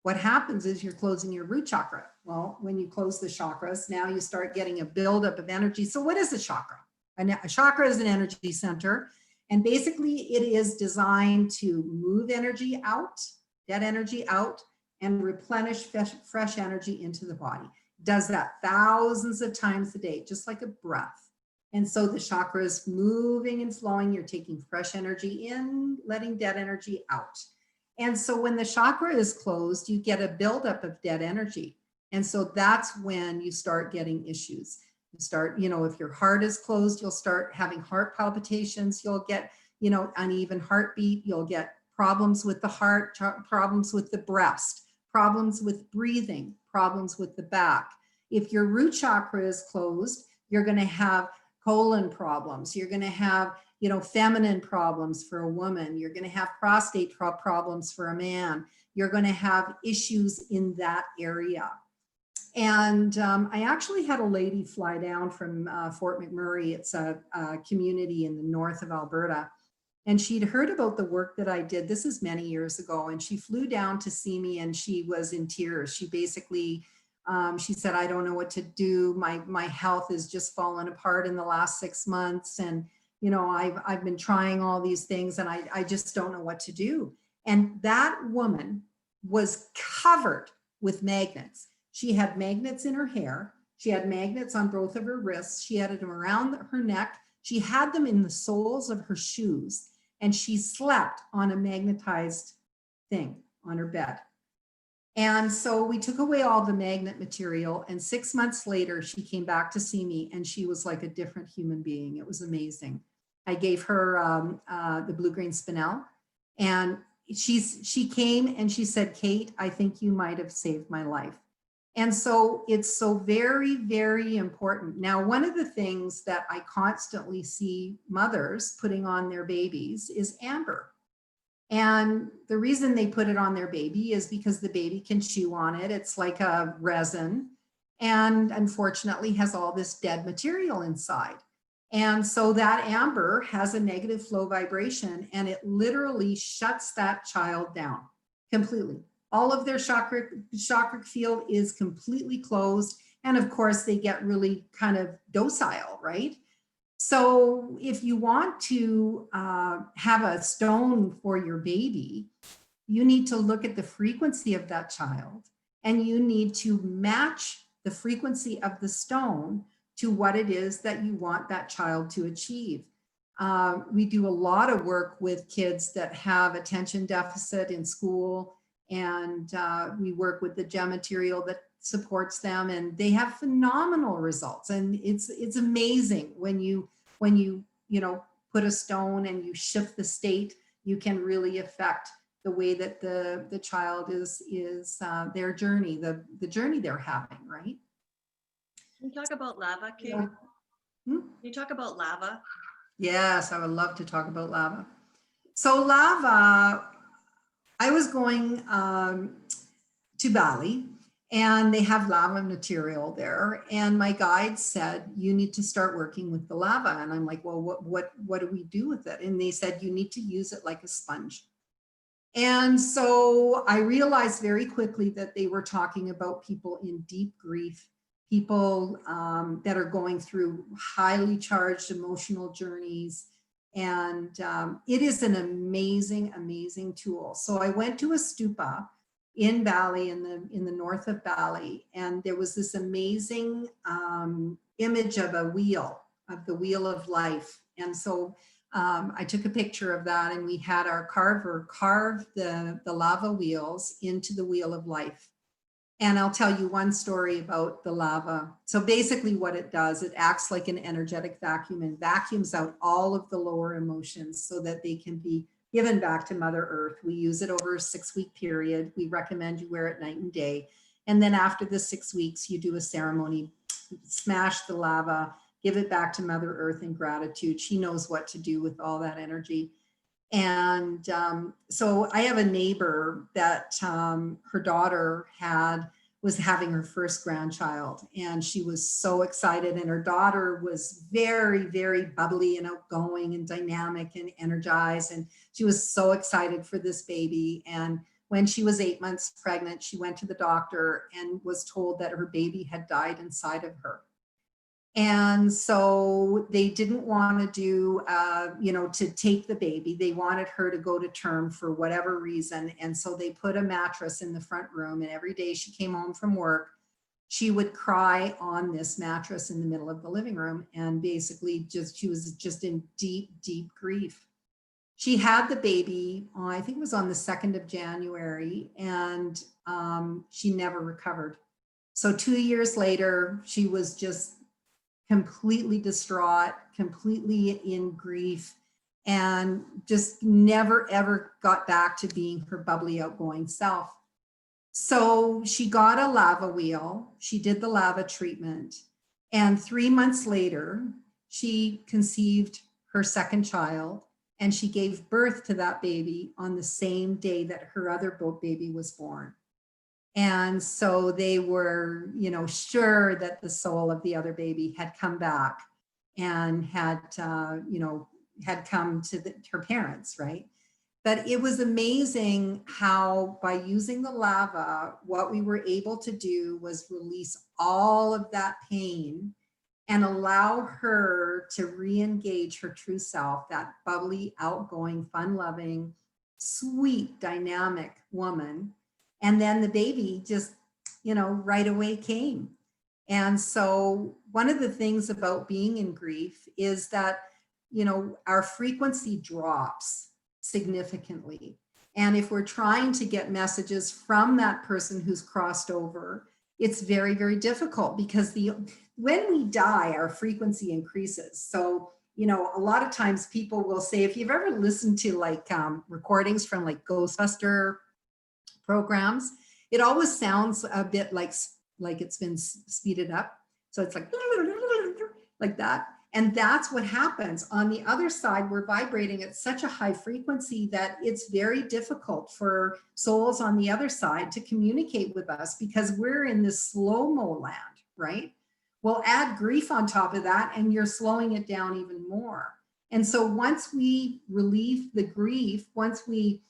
what happens is you're closing your root chakra. Well, when you close the chakras, now you start getting a buildup of energy. So what is a chakra? A chakra is an energy center. And basically it is designed to move energy out, dead energy out, and replenish fresh energy into the body. It does that thousands of times a day, just like a breath. And so the chakra is moving and flowing. You're taking fresh energy in, letting dead energy out. And so when the chakra is closed, you get a buildup of dead energy. And so that's when you start getting issues. You start, if your heart is closed, you'll start having heart palpitations. You'll get, uneven heartbeat. You'll get problems with the heart, problems with the breast, problems with breathing, problems with the back. If your root chakra is closed, you're going to have colon problems. You're going to have, feminine problems for a woman. You're going to have prostate problems for a man. You're going to have issues in that area. And I actually had a lady fly down from Fort McMurray. It's a community in the north of Alberta. And she'd heard about the work that I did. This is many years ago. And she flew down to see me and she was in tears. She basically, she said, I don't know what to do. My health has just fallen apart in the last 6 months. And, I've been trying all these things and I just don't know what to do. And that woman was covered with magnets. She had magnets in her hair. She had magnets on both of her wrists. She had them around her neck. She had them in the soles of her shoes. And she slept on a magnetized thing on her bed. And so we took away all the magnet material. And 6 months later, she came back to see me and she was like a different human being. It was amazing. I gave her the blue-green spinel. And she came and she said, Kate, I think you might have saved my life. And so it's so very, very important. Now, one of the things that I constantly see mothers putting on their babies is amber. And the reason they put it on their baby is because the baby can chew on it. It's like a resin and unfortunately has all this dead material inside. And so that amber has a negative flow vibration and it literally shuts that child down completely. All of their chakra field is completely closed. And of course they get really kind of docile, right? So if you want to have a stone for your baby, you need to look at the frequency of that child and you need to match the frequency of the stone to what it is that you want that child to achieve. We do a lot of work with kids that have attention deficit in school, and we work with the gem material that supports them, and they have phenomenal results. And it's amazing when you put a stone and you shift the state, you can really affect the way that the child is their journey, the journey they're having, right? Can you talk about lava, Kate? Yeah. Can you talk about lava? Yes, I would love to talk about lava. So lava, I was going to Bali and they have lava material there. And my guide said, you need to start working with the lava. And I'm like, well, what do we do with it? And they said, you need to use it like a sponge. And so I realized very quickly that they were talking about people in deep grief, people that are going through highly charged emotional journeys. And it is an amazing, amazing tool. So I went to a stupa in Bali, in the north of Bali, and there was this amazing image of a wheel, of the wheel of life. And so I took a picture of that, and we had our carver carve the lava wheels into the wheel of life. And I'll tell you one story about the lava. So basically what it does, it acts like an energetic vacuum and vacuums out all of the lower emotions so that they can be given back to Mother Earth. We use it over a 6-week period. We recommend you wear it night and day. And then after the 6 weeks, you do a ceremony, smash the lava, give it back to Mother Earth in gratitude. She knows what to do with all that energy. And so I have a neighbor that her daughter was having her first grandchild, and she was so excited. And her daughter was very, very bubbly and outgoing and dynamic and energized. And she was so excited for this baby. And when she was 8 months pregnant, she went to the doctor and was told that her baby had died inside of her. And so they didn't want to do, to take the baby. They wanted her to go to term for whatever reason. And so they put a mattress in the front room. And every day she came home from work, she would cry on this mattress in the middle of the living room. And basically she was just in deep, deep grief. She had the baby, I think it was on the 2nd of January, and she never recovered. So 2 years later, she was just completely distraught, completely in grief, and just never, ever got back to being her bubbly, outgoing self. So she got a lava wheel. She did the lava treatment. And 3 months later, she conceived her second child, and she gave birth to that baby on the same day that her other baby was born. And so they were, sure that the soul of the other baby had come back and had come to her parents, right? But it was amazing how by using the lava, what we were able to do was release all of that pain and allow her to re-engage her true self, that bubbly, outgoing, fun-loving, sweet, dynamic woman. And then the baby just, right away came. And so one of the things about being in grief is that, our frequency drops significantly. And if we're trying to get messages from that person who's crossed over, it's very, very difficult because when we die, our frequency increases. So, a lot of times people will say, if you've ever listened to like recordings from like Ghostbuster programs, it always sounds a bit like it's been speeded up. So it's like that. And that's what happens. On the other side, we're vibrating at such a high frequency that it's very difficult for souls on the other side to communicate with us because we're in this slow-mo land, right? We'll add grief on top of that and you're slowing it down even more. And so once we relieve the grief, once we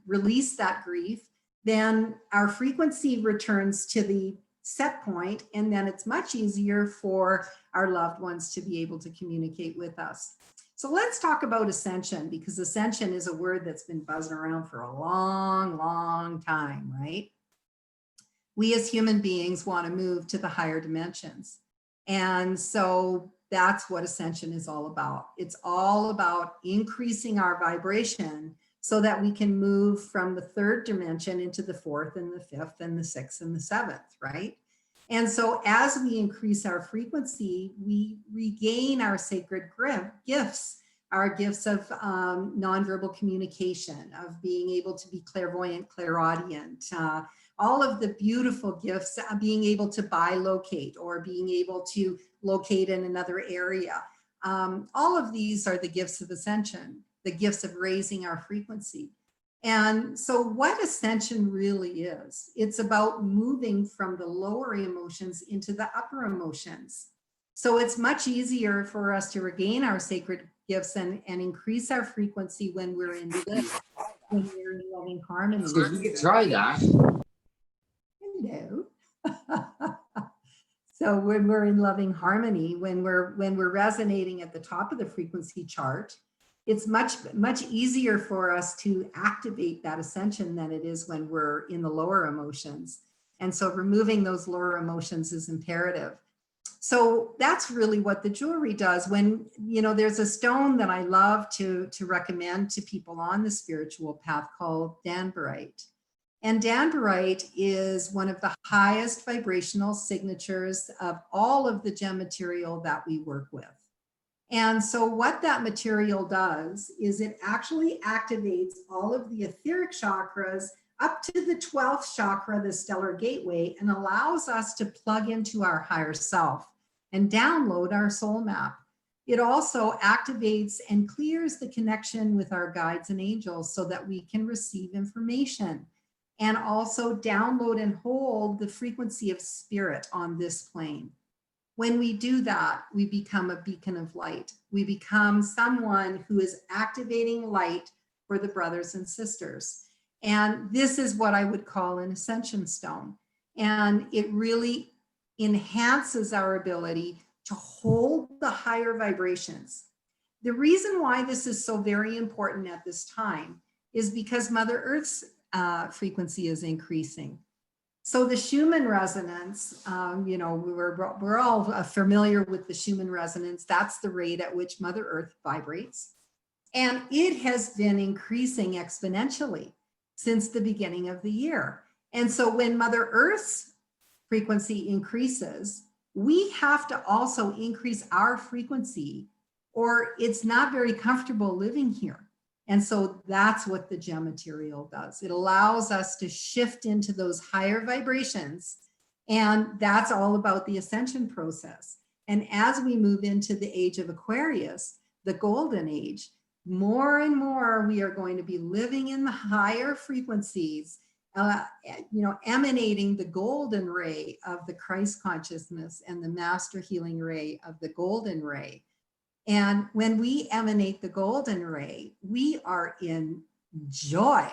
release that grief, then our frequency returns to the set point, and then it's much easier for our loved ones to be able to communicate with us. So let's talk about ascension, because ascension is a word that's been buzzing around for a long, long time, right? We as human beings want to move to the higher dimensions. And so that's what ascension is all about. It's all about increasing our vibration so that we can move from the 3rd dimension into the 4th and the 5th and the 6th and the 7th, right? And so as we increase our frequency, we regain our sacred gifts, our gifts of nonverbal communication, of being able to be clairvoyant, clairaudient, all of the beautiful gifts, being able to bilocate or being able to locate in another area. All of these are the gifts of ascension, the gifts of raising our frequency. And so what ascension really is, it's about moving from the lower emotions into the upper emotions. So it's much easier for us to regain our sacred gifts and increase our frequency when we're in bliss, when we're in loving harmony. So you can try that. Hello. So when we're in loving harmony, when we're resonating at the top of the frequency chart, it's much easier for us to activate that ascension than it is when we're in the lower emotions. And so removing those lower emotions is imperative. So that's really what the jewelry does. When, you know, there's a stone that I love to recommend to people on the spiritual path called danbarite. And danbarite is one of the highest vibrational signatures of all of the gem material that we work with. And so what that material does is it actually activates all of the etheric chakras up to the 12th chakra, the stellar gateway, and allows us to plug into our higher self and download our soul map. It also activates and clears the connection with our guides and angels so that we can receive information and also download and hold the frequency of spirit on this plane. When we do that, we become a beacon of light. We become someone who is activating light for the brothers and sisters. And this is what I would call an ascension stone. And it really enhances our ability to hold the higher vibrations. The reason why this is so very important at this time is because Mother Earth's frequency is increasing. So the Schumann resonance, you know, we're all familiar with the Schumann resonance. That's the rate at which Mother Earth vibrates. And it has been increasing exponentially since the beginning of the year. And so when Mother Earth's frequency increases, we have to also increase our frequency, or it's not very comfortable living here. And so that's what the gem material does. It allows us to shift into those higher vibrations. And that's all about the ascension process. And as we move into the age of Aquarius, the golden age, more and more we are going to be living in the higher frequencies, you know, emanating the golden ray of the Christ consciousness and the master healing ray of the golden ray. And when we emanate the golden ray, we are in joy,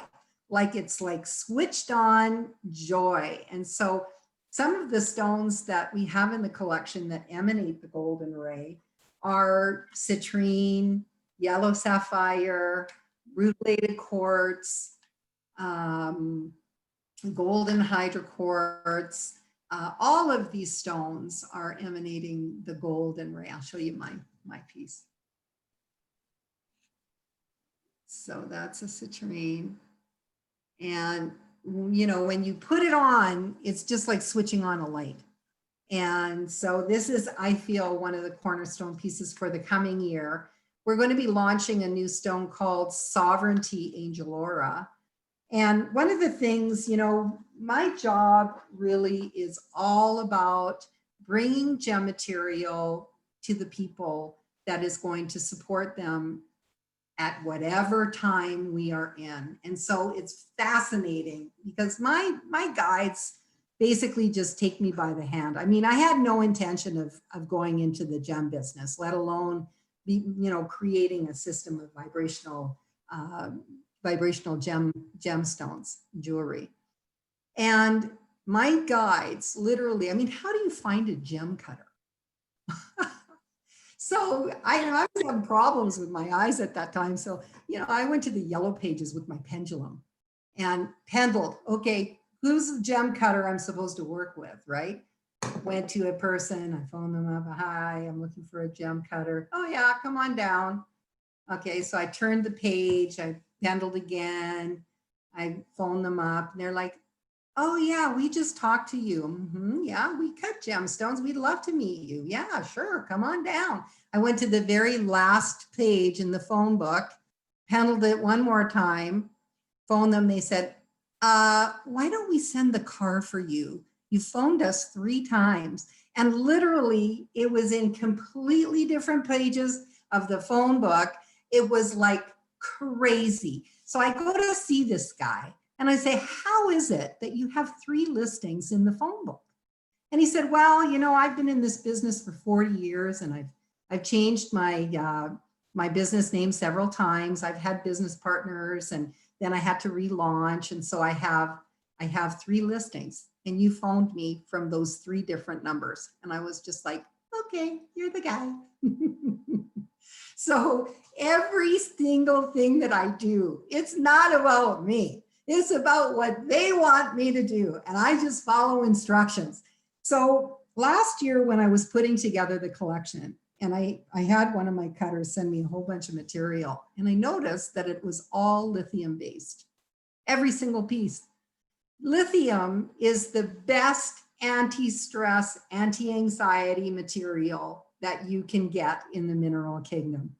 like it's like switched on joy. And so some of the stones that we have in the collection that emanate the golden ray are citrine, yellow sapphire, rutilated quartz, golden hydroquartz. All of these stones are emanating the golden ray. I'll show you my piece. So that's a citrine. And, you know, when you put it on, it's just like switching on a light. And so this is, I feel, one of the cornerstone pieces for the coming year. We're going to be launching a new stone called Sovereignty Angel Aura. And one of the things, you know, my job really is all about bringing gem material to the people that is going to support them at whatever time we are in. And so it's fascinating because my guides basically just take me by the hand. I mean, I had no intention of going into the gem business, let alone be, you know, creating a system of vibrational gemstones, jewelry. And my guides literally, I mean, how do you find a gem cutter? So I was having problems with my eyes at that time. So, you know, I went to the yellow pages with my pendulum and pendled, okay, who's the gem cutter I'm supposed to work with, right? Went to a person, I phoned them up, hi, I'm looking for a gem cutter. Oh yeah, come on down. Okay, so I turned the page, I pendled again, I phoned them up, and they're like, oh yeah, we just talked to you. Yeah, we cut gemstones. We'd love to meet you. Yeah, sure, come on down. I went to the very last page in the phone book, pendled it one more time, phoned them. They said, why don't we send the car for you? You phoned us 3 times. And literally, it was in completely different pages of the phone book. It was like crazy. So I go to see this guy. And I say, how is it that you have 3 listings in the phone book? And he said, well, you know, I've been in this business for 40 years and I've changed my my business name several times. I've had business partners and then I had to relaunch. And so I have 3 listings and you phoned me from those 3 different numbers. And I was just like, okay, you're the guy. So every single thing that I do. It's not about me. It's about what they want me to do. And I just follow instructions. So last year when I was putting together the collection, and I had one of my cutters send me a whole bunch of material, and I noticed that it was all lithium based, every single piece. Lithium is the best anti-stress, anti-anxiety material that you can get in the mineral kingdom.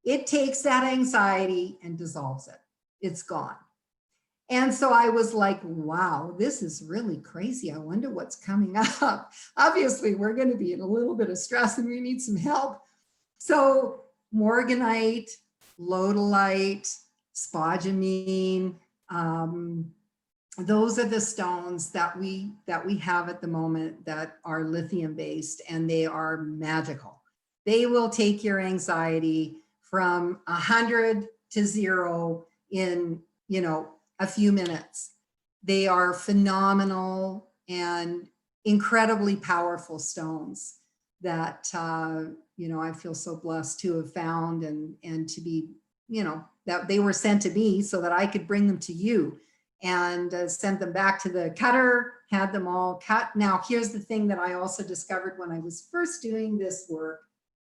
It takes that anxiety and dissolves it. It's gone. And so I was like, wow, this is really crazy. I wonder what's coming up. Obviously, we're going to be in a little bit of stress and we need some help. So morganite, lodolite, spodumene, those are the stones that we have at the moment that are lithium based, and they are magical. They will take your anxiety from 100 to 0 in, a few minutes. They are phenomenal and incredibly powerful stones that, I feel so blessed to have found and to be, that they were sent to me so that I could bring them to you and sent them back to the cutter, had them all cut. Now, here's the thing that I also discovered when I was first doing this work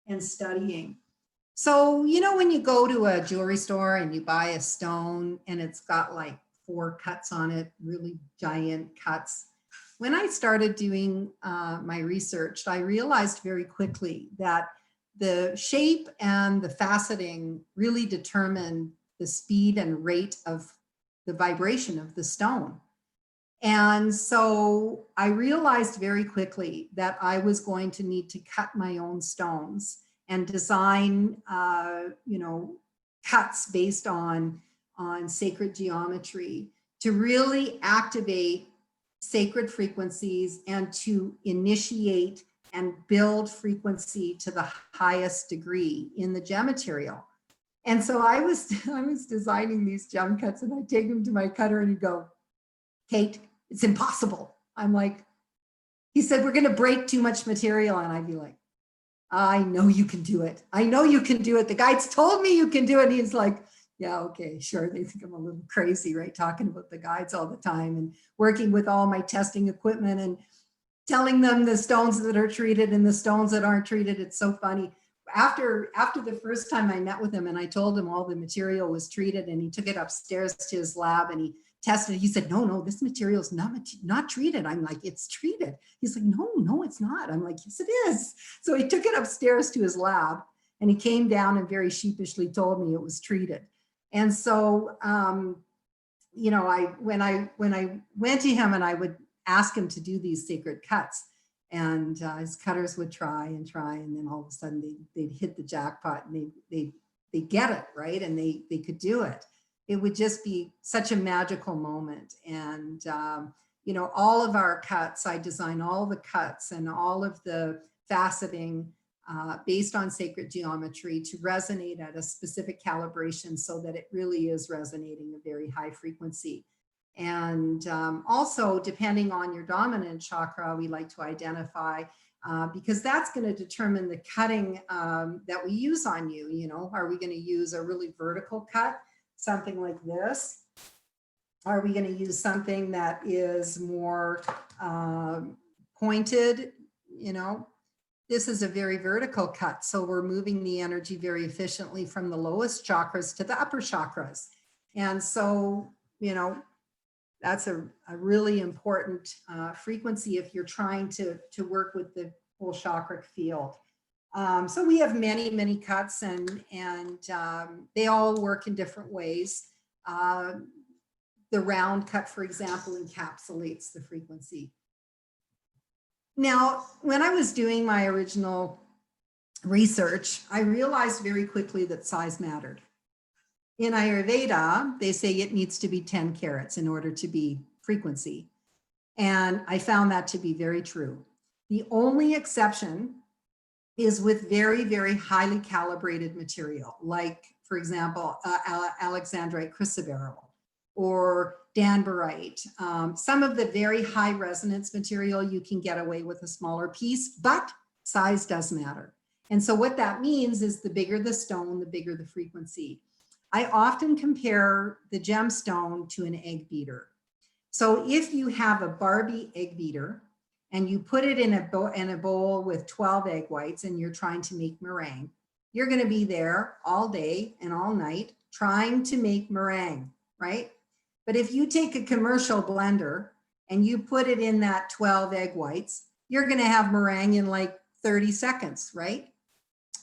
and studying. So, when you go to a jewelry store and you buy a stone and it's got like 4 cuts on it, really giant cuts. When I started doing my research, I realized very quickly that the shape and the faceting really determine the speed and rate of the vibration of the stone. And so I realized very quickly that I was going to need to cut my own stones and design, cuts based on sacred geometry to really activate sacred frequencies and to initiate and build frequency to the highest degree in the gem material. And so I was designing these gem cuts, and I take them to my cutter and he'd go, Kate, it's impossible. I'm like, he said, we're going to break too much material. And I'd be like, I know you can do it. I know you can do it. The guides told me you can do it. And he's like, yeah, okay, sure. They think I'm a little crazy, right? Talking about the guides all the time and working with all my testing equipment and telling them the stones that are treated and the stones that aren't treated. It's so funny. After the first time I met with him and I told him all the material was treated and he took it upstairs to his lab and he tested it, he said, no, this material is not treated. I'm like, it's treated. He's like, no, it's not. I'm like, yes, it is. So he took it upstairs to his lab and he came down and very sheepishly told me it was treated. And so, when I went to him and I would ask him to do these sacred cuts, and his cutters would try, and then all of a sudden they'd hit the jackpot and they get it, right? And they could do it. It would just be such a magical moment. And, all of our cuts, I design all the cuts and all of the faceting based on sacred geometry to resonate at a specific calibration so that it really is resonating a very high frequency. And also, depending on your dominant chakra, we like to identify, because that's going to determine the cutting that we use on you. Are we going to use a really vertical cut, something like this? Are we going to use something that is more pointed? This is a very vertical cut. So we're moving the energy very efficiently from the lowest chakras to the upper chakras. And so, that's a really important frequency if you're trying to work with the whole chakra field. So we have many, many cuts and they all work in different ways. The round cut, for example, encapsulates the frequency. Now, when I was doing my original research, I realized very quickly that size mattered. In Ayurveda, they say it needs to be 10 carats in order to be frequency. And I found that to be very true. The only exception is with very, very highly calibrated material, like, for example, Alexandrite chrysoberyl or danbarite. Some of the very high resonance material, you can get away with a smaller piece, but size does matter. And so what that means is the bigger the stone, the bigger the frequency. I often compare the gemstone to an egg beater. So if you have a Barbie egg beater and you put it in a bowl with 12 egg whites and you're trying to make meringue, you're going to be there all day and all night trying to make meringue, right? But if you take a commercial blender and you put it in that 12 egg whites, you're going to have meringue in like 30 seconds, right?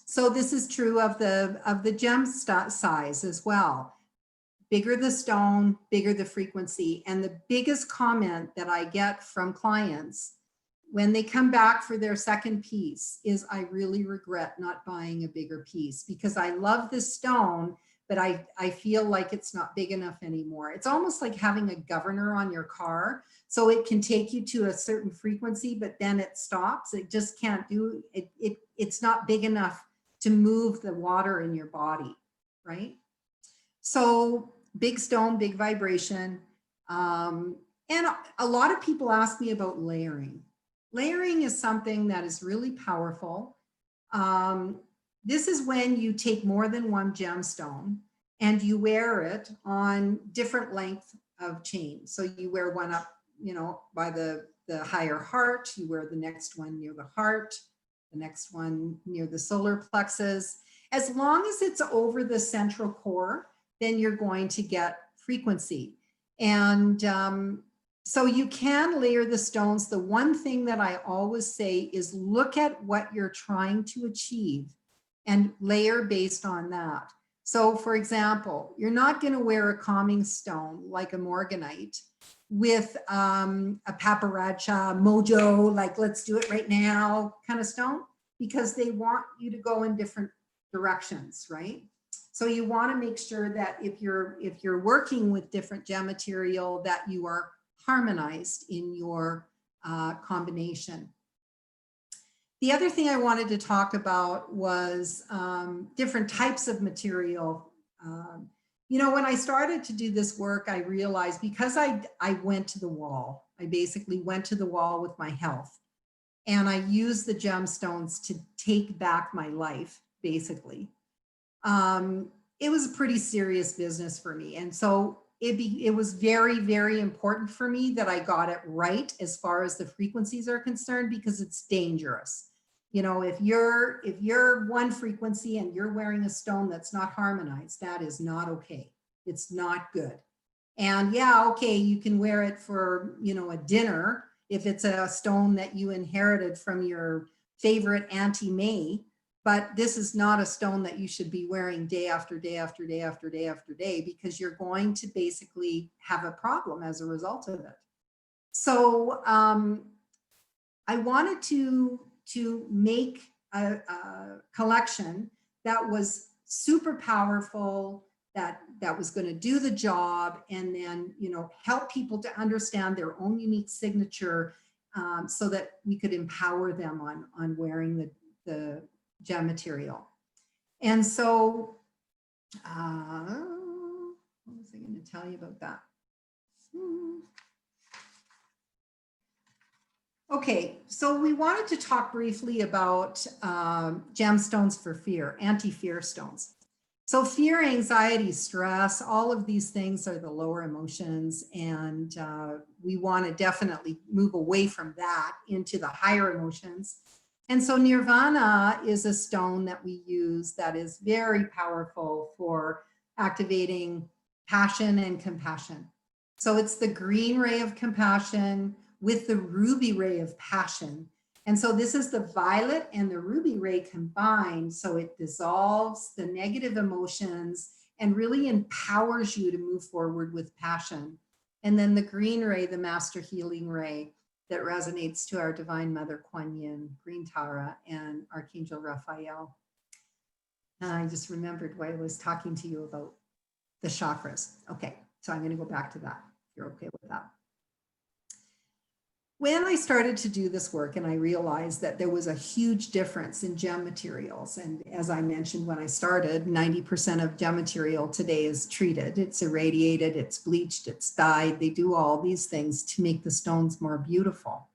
So this is true of the gem size as well. Bigger the stone, bigger the frequency. And the biggest comment that I get from clients when they come back for their second piece is, I really regret not buying a bigger piece because I love this stone, but I feel like it's not big enough anymore. It's almost like having a governor on your car. So it can take you to a certain frequency, but then it stops. It just can't do it. It's not big enough to move the water in your body, right? So big stone, big vibration. And a lot of people ask me about layering. Layering is something that is really powerful. This is when you take more than one gemstone and you wear it on different length of chain. So you wear one up, you know, by the higher heart, you wear the next one near the heart, the next one near the solar plexus. As long as it's over the central core, then you're going to get frequency. And so you can layer the stones. The one thing that I always say is look at what you're trying to achieve and layer based on that. So for example, you're not going to wear a calming stone like a morganite with a paparacha, mojo, like let's do it right now kind of stone, because they want you to go in different directions, right? So you want to make sure that if you're working with different gem material, that you are harmonized in your combination. The other thing I wanted to talk about was different types of material. You know, when I started to do this work, I realized because I went to the wall, I basically went to the wall with my health, and I used the gemstones to take back my life, basically. It was a pretty serious business for me. And so it was very, very important for me that I got it right as far as the frequencies are concerned, because it's dangerous. You know, if you're one frequency and you're wearing a stone that's not harmonized, that is not okay. It's not good. And yeah, okay, you can wear it for, you know, a dinner if it's a stone that you inherited from your favorite Auntie May. But this is not a stone that you should be wearing day after day after day after day after day, because you're going to basically have a problem as a result of it. So I wanted to make a collection that was super powerful, that was going to do the job, and then, you know, help people to understand their own unique signature, so that we could empower them on wearing the gem material. And so, what was I going to tell you about that? Okay, so we wanted to talk briefly about gemstones for fear, anti-fear stones. So fear, anxiety, stress, all of these things are the lower emotions, and we want to definitely move away from that into the higher emotions. And so nirvana is a stone that we use that is very powerful for activating passion and compassion. So it's the green ray of compassion with the ruby ray of passion. And so this is the violet and the ruby ray combined. So it dissolves the negative emotions and really empowers you to move forward with passion. And then the green ray, the master healing ray, that resonates to our Divine Mother Kuan Yin, Green Tara, and Archangel Raphael. And I just remembered why I was talking to you about the chakras. Okay, so I'm going to go back to that, if you're okay with that. When I started to do this work and I realized that there was a huge difference in gem materials, and as I mentioned when I started, 90% of gem material today is treated. It's irradiated, it's bleached, it's dyed. They do all these things to make the stones more beautiful.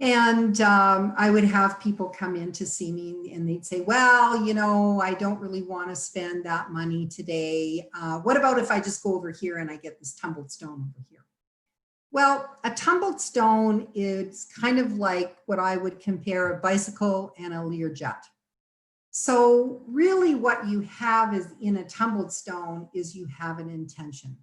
And I would have people come in to see me and they'd say, well, you know, I don't really want to spend that money today. What about if I just go over here and I get this tumbled stone over here? Well, a tumbled stone is kind of like what I would compare a bicycle and a Learjet. So really what you have is in a tumbled stone is you have an intention.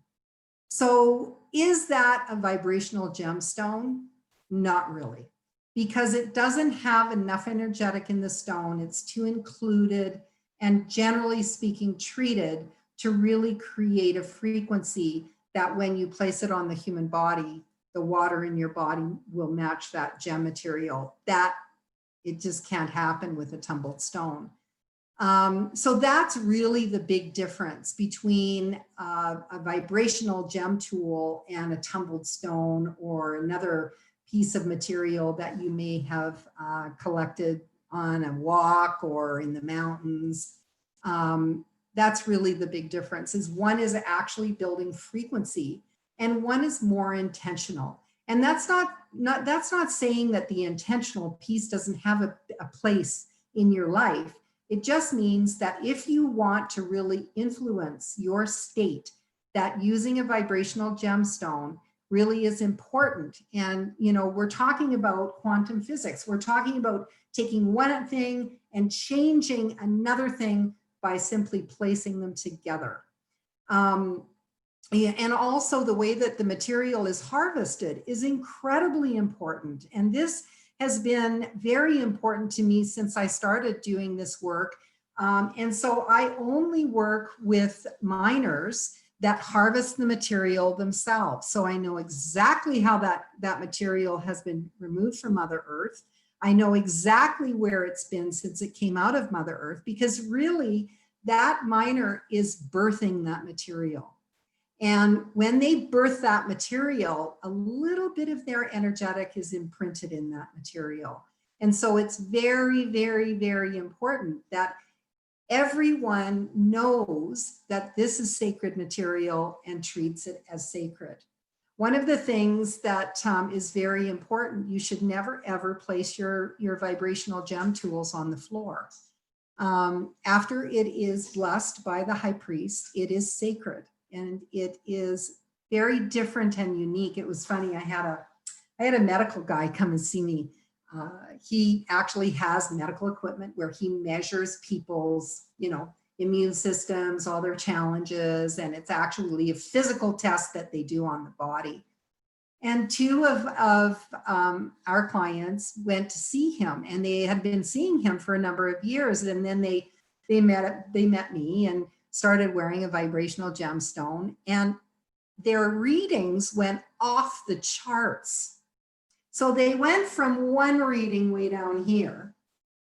So is that a vibrational gemstone? Not really, because it doesn't have enough energetic in the stone. It's too included and generally speaking treated to really create a frequency that when you place it on the human body, the water in your body will match that gem material. That it just can't happen with a tumbled stone. So that's really the big difference between a vibrational gem tool and a tumbled stone or another piece of material that you may have collected on a walk or in the mountains. That's really the big difference, is one is actually building frequency and one is more intentional. And that's not saying that the intentional piece doesn't have a place in your life. It just means that if you want to really influence your state, that using a vibrational gemstone really is important. And, you know, we're talking about quantum physics. We're talking about taking one thing and changing another thing by simply placing them together. And also the way that the material is harvested is incredibly important. And this has been very important to me since I started doing this work. And so I only work with miners that harvest the material themselves. So I know exactly how that material has been removed from Mother Earth. I know exactly where it's been since it came out of Mother Earth, because really that miner is birthing that material. And when they birth that material, a little bit of their energetic is imprinted in that material. And so it's very, very, very important that everyone knows that this is sacred material and treats it as sacred. One of the things that is very important, you should never, ever place your vibrational gem tools on the floor. After it is blessed by the high priest, it is sacred. And it is very different and unique. It was funny, I had a medical guy come and see me. He actually has medical equipment where he measures people's, you know, immune systems, all their challenges, and it's actually a physical test that they do on the body. And two of our clients went to see him, and they had been seeing him for a number of years, and then they met me and started wearing a vibrational gemstone, and their readings went off the charts. So they went from one reading way down here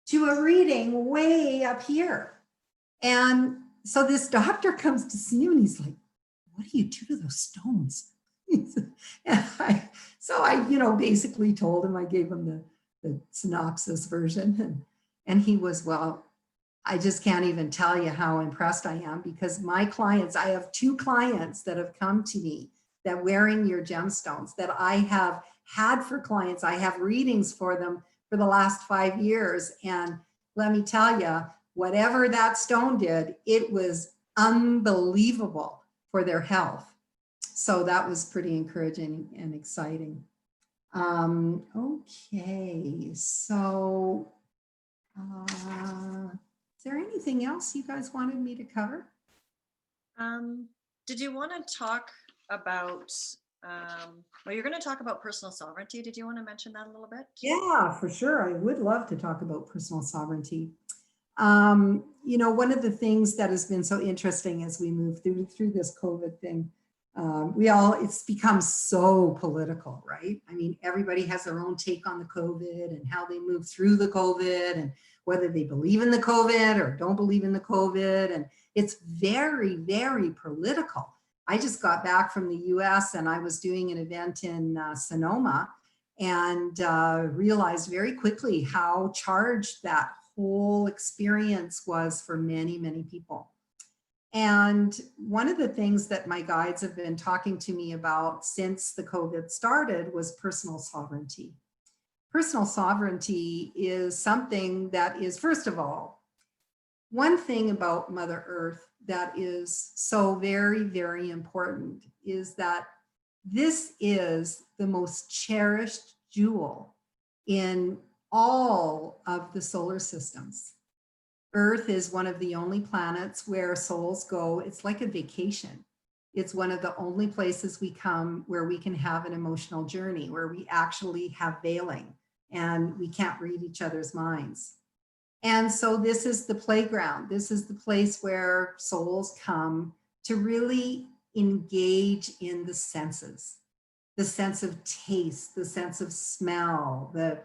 to a reading way up here. And so this doctor comes to see him and he's like, what do you do to those stones? So I, you know, basically told him, I gave him the synopsis version, and he was, well, I just can't even tell you how impressed I am, because my clients, I have 2 clients that have come to me that wearing your gemstones that I have had for clients. I have readings for them for the last 5 years. And let me tell you, whatever that stone did, it was unbelievable for their health. So that was pretty encouraging and exciting. Okay, so is there anything else you guys wanted me to cover? Did you want to talk about, well, you're going to talk about personal sovereignty. Did you want to mention that a little bit? Yeah, for sure. I would love to talk about personal sovereignty. You know, one of the things that has been so interesting as we move through this COVID thing, it's become so political, right? I mean, everybody has their own take on the COVID and how they move through the COVID and whether they believe in the COVID or don't believe in the COVID. And it's very, very political. I just got back from the US and I was doing an event in Sonoma and realized very quickly how charged that whole experience was for many, many people. And one of the things that my guides have been talking to me about since the COVID started was personal sovereignty. personal sovereignty is something that is, first of all, one thing about Mother Earth that is so very, very important is that this is the most cherished jewel in all of the solar systems. Earth is one of the only planets where souls go. It's like a vacation. It's one of the only places we come where we can have an emotional journey, where we actually have veiling and we can't read each other's minds. And so this is the playground. This is the place where souls come to really engage in the senses, the sense of taste, the sense of smell, the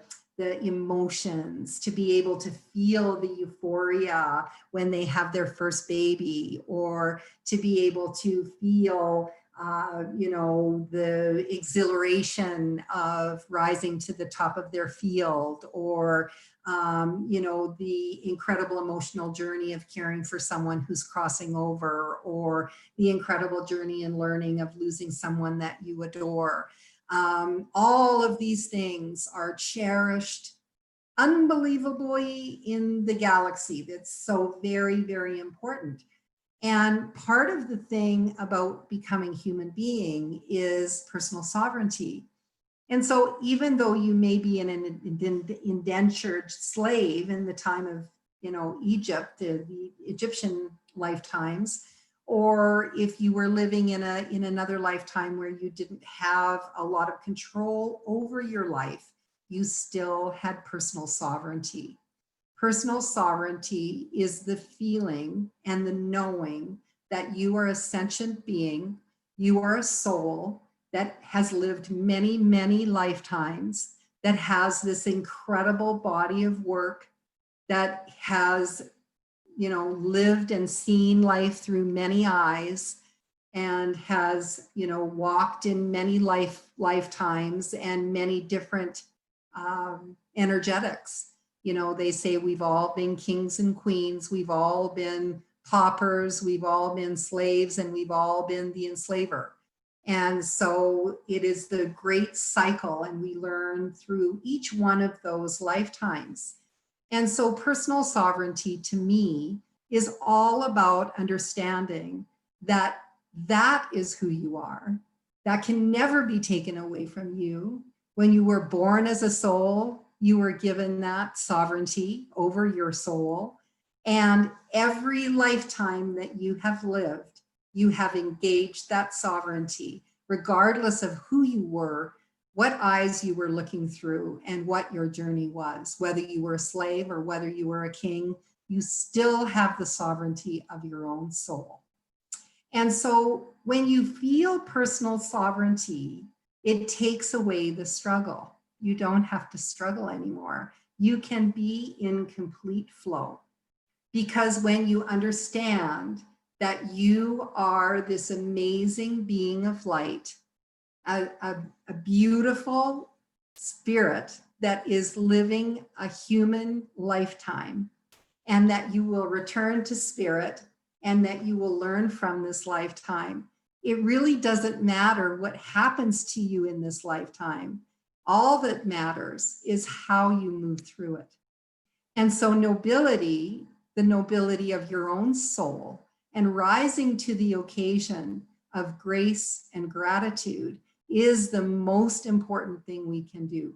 emotions, to be able to feel the euphoria when they have their first baby, or to be able to feel, the exhilaration of rising to the top of their field, or, the incredible emotional journey of caring for someone who's crossing over, or the incredible journey in learning of losing someone that you adore. All of these things are cherished unbelievably in the galaxy. That's so very, very important. And part of the thing about becoming human being is personal sovereignty. And so even though you may be an indentured slave in the time of, Egypt, the Egyptian lifetimes, or if you were living in another lifetime where you didn't have a lot of control over your life, you still had personal sovereignty. Personal sovereignty is the feeling and the knowing that you are a sentient being, you are a soul that has lived many, many lifetimes, that has this incredible body of work, that has lived and seen life through many eyes, and has, walked in many lifetimes and many different energetics. They say we've all been kings and queens, we've all been paupers, we've all been slaves, and we've all been the enslaver. And so it is the great cycle, and we learn through each one of those lifetimes. And so personal sovereignty to me is all about understanding that that is who you are. That can never be taken away from you. When you were born as a soul, you were given that sovereignty over your soul. And every lifetime that you have lived, you have engaged that sovereignty, regardless of who you were, what eyes you were looking through, and what your journey was. Whether you were a slave or whether you were a king, you still have the sovereignty of your own soul. And so when you feel personal sovereignty, it takes away the struggle. You don't have to struggle anymore. You can be in complete flow. Because when you understand that you are this amazing being of light, a beautiful spirit that is living a human lifetime, and that you will return to spirit, and that you will learn from this lifetime. It really doesn't matter what happens to you in this lifetime. All that matters is how you move through it. And so nobility, the nobility of your own soul, and rising to the occasion of grace and gratitude is the most important thing we can do.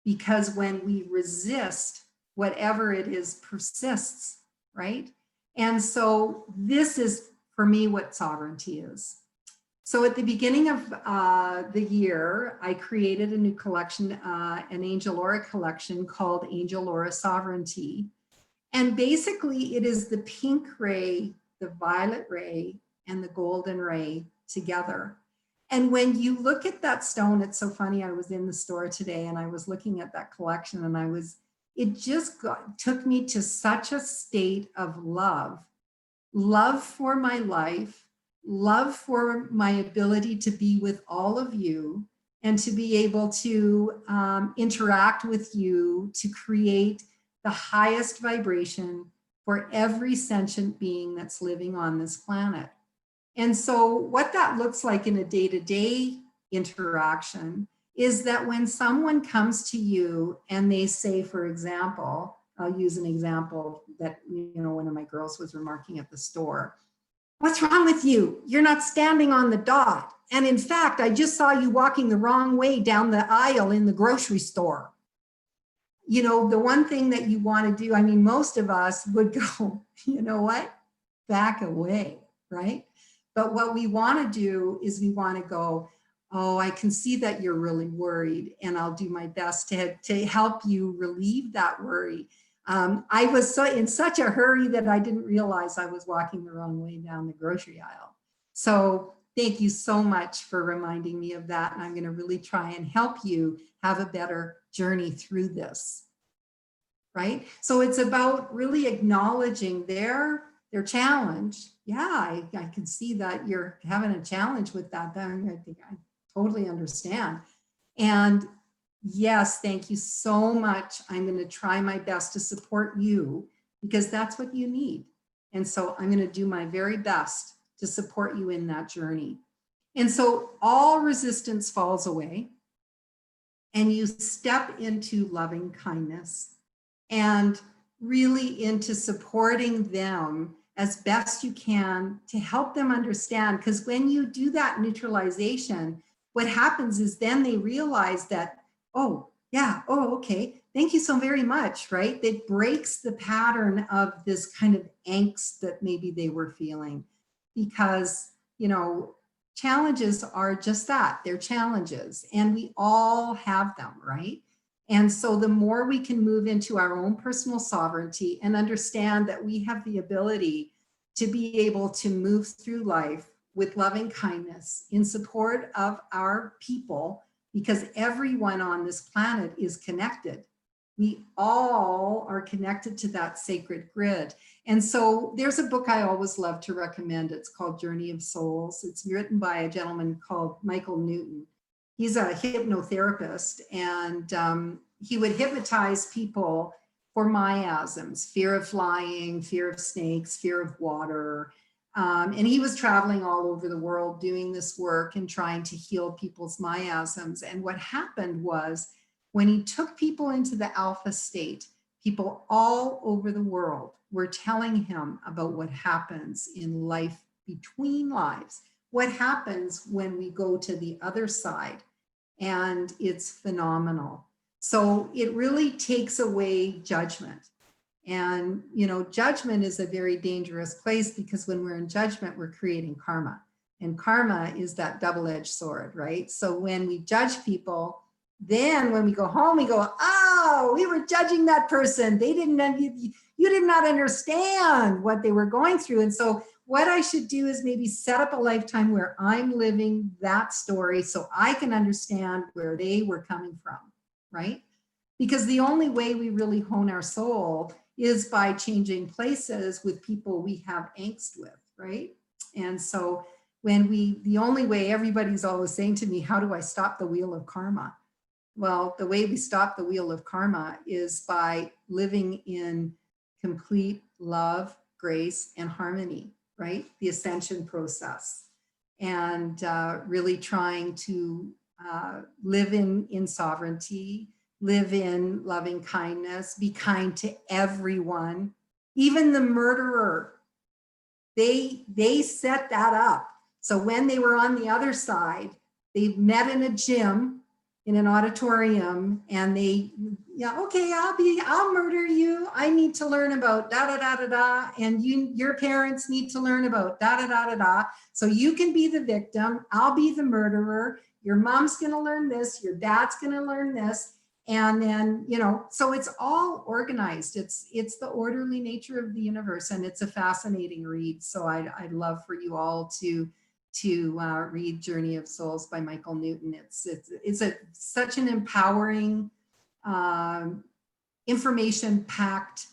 Because when we resist, whatever it is persists, right? And so this is, for me, what sovereignty is. So at the beginning of the year, I created a new collection, an Angel Aura collection called Angel Aura Sovereignty. And basically it is the pink ray, the violet ray, and the golden ray together. And when you look at that stone, it's so funny, I was in the store today and I was looking at that collection, and it just took me to such a state of love for my life, love for my ability to be with all of you, and to be able to interact with you to create the highest vibration for every sentient being that's living on this planet. And so what that looks like in a day-to-day interaction is that when someone comes to you and they say, for example, I'll use an example that, one of my girls was remarking at the store. What's wrong with you? You're not standing on the dot. And in fact, I just saw you walking the wrong way down the aisle in the grocery store. The one thing that you want to do, I mean, most of us would go, you know what? Back away, right? But what we want to do is we want to go, oh, I can see that you're really worried, and I'll do my best to help you relieve that worry. I was in such a hurry that I didn't realize I was walking the wrong way down the grocery aisle. So thank you so much for reminding me of that. And I'm going to really try and help you have a better journey through this. Right? So it's about really acknowledging their challenge. Yeah, I can see that you're having a challenge with that. I think I totally understand. And yes, thank you so much. I'm going to try my best to support you because that's what you need. And so I'm going to do my very best to support you in that journey. And so all resistance falls away and you step into loving kindness and really into supporting them as best you can to help them understand. Because when you do that neutralization, what happens is then they realize that, oh, yeah, oh, okay, thank you so very much, right? It breaks the pattern of this kind of angst that maybe they were feeling because, challenges are just that, they're challenges, and we all have them, right? And so the more we can move into our own personal sovereignty and understand that we have the ability to be able to move through life with loving kindness in support of our people, because everyone on this planet is connected. We all are connected to that sacred grid. And so there's a book I always love to recommend. It's called Journey of Souls. It's written by a gentleman called Michael Newton. He's a hypnotherapist, and he would hypnotize people for miasms, fear of flying, fear of snakes, fear of water. And he was traveling all over the world doing this work and trying to heal people's miasms. And what happened was when he took people into the alpha state, people all over the world were telling him about what happens in life between lives, what happens when we go to the other side. And it's phenomenal. So it really takes away judgment. And, judgment is a very dangerous place because when we're in judgment, we're creating karma. And karma is that double-edged sword, right? So when we judge people, then when we go home, we go, oh, we were judging that person. They didn't, you did not understand what they were going through. And so what I should do is maybe set up a lifetime where I'm living that story so I can understand where they were coming from, right? Because the only way we really hone our soul is by changing places with people we have angst with, right? And so the only way, everybody's always saying to me, how do I stop the wheel of karma? Well, the way we stop the wheel of karma is by living in complete love, grace, and harmony, right? The ascension process. And really trying to live in sovereignty, live in loving kindness, be kind to everyone, even the murderer. They set that up. So when they were on the other side, they met in a gym, in an auditorium, and okay, I'll murder you. I need to learn about da da da da da, and your parents need to learn about da da da da da. So you can be the victim. I'll be the murderer. Your mom's gonna learn this. Your dad's gonna learn this. And then, so it's all organized. It's the orderly nature of the universe, and it's a fascinating read. So I'd love for you all to read Journey of Souls by Michael Newton. It's such an empowering, information-packed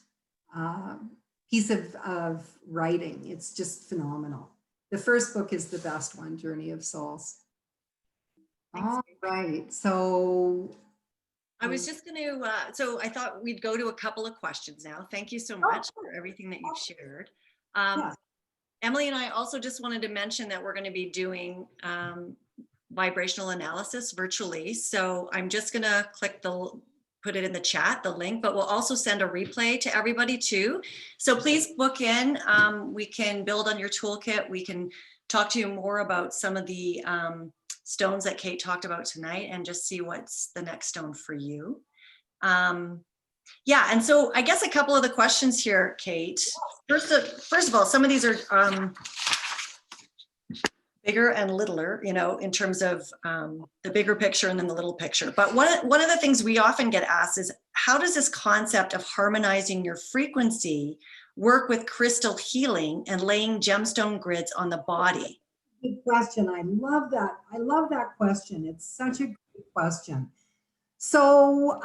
piece of writing. It's just phenomenal. The first book is the best one, Journey of Souls. Thanks. All right, so I was just going to, so I thought we'd go to a couple of questions now. Thank you so much for everything that you've shared. Yeah. Emily and I also just wanted to mention that we're going to be doing vibrational analysis virtually. So I'm just gonna put it in the chat, the link, but we'll also send a replay to everybody too. So please book in. We can build on your toolkit. We can talk to you more about some of the stones that Kate talked about tonight and just see what's the next stone for you. Yeah, and so I guess a couple of the questions here, Kate. First of all, some of these are bigger and littler, you know, in terms of the bigger picture and then the little picture. But one of the things we often get asked is, how does this concept of harmonizing your frequency work with crystal healing and laying gemstone grids on the body? Good question. I love that. I love that question. It's such a great question. So,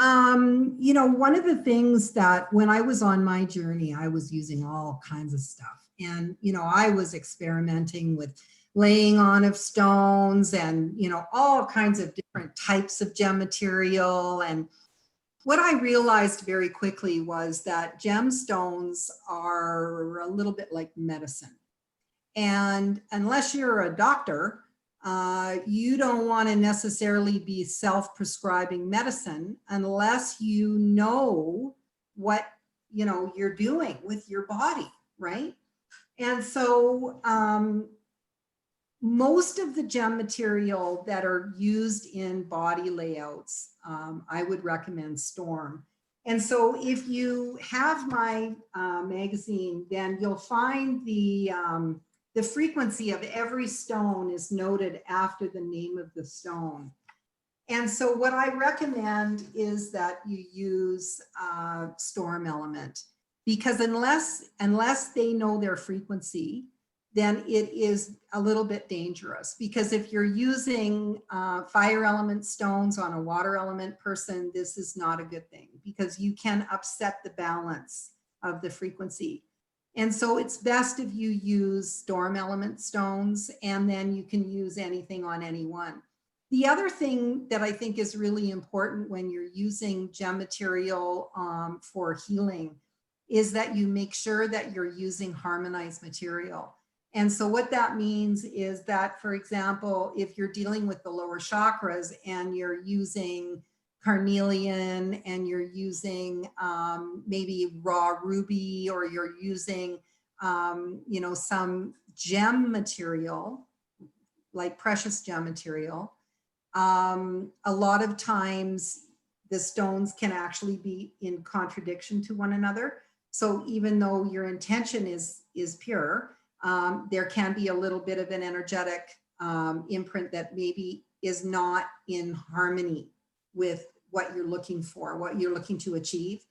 you know, one of the things that when I was on my journey, I was using all kinds of stuff. And, you know, I was experimenting with laying on of stones and, you know, all kinds of different types of gem material. And what I realized very quickly was that gemstones are a little bit like medicine. And unless you're a doctor, you don't want to necessarily be self-prescribing medicine unless you know what, you know, you're doing with your body, right? And so most of the gem material that are used in body layouts, I would recommend Storm. And so if you have my magazine, then you'll find the frequency of every stone is noted after the name of the stone. And so what I recommend is that you use Storm element, because unless they know their frequency, then it is a little bit dangerous. Because if you're using fire element stones on a water element person, this is not a good thing, because you can upset the balance of the frequency. And so it's best if you use Storm element stones, and then you can use anything on anyone. The other thing that I think is really important when you're using gem material for healing is that you make sure that you're using harmonized material. And so what that means is that, for example, if you're dealing with the lower chakras and you're using carnelian and you're using maybe raw ruby, or you're using, you know, some gem material, like precious gem material, a lot of times the stones can actually be in contradiction to one another. So even though your intention is pure, there can be a little bit of an energetic imprint that maybe is not in harmony with what you're looking for, what you're looking to achieve.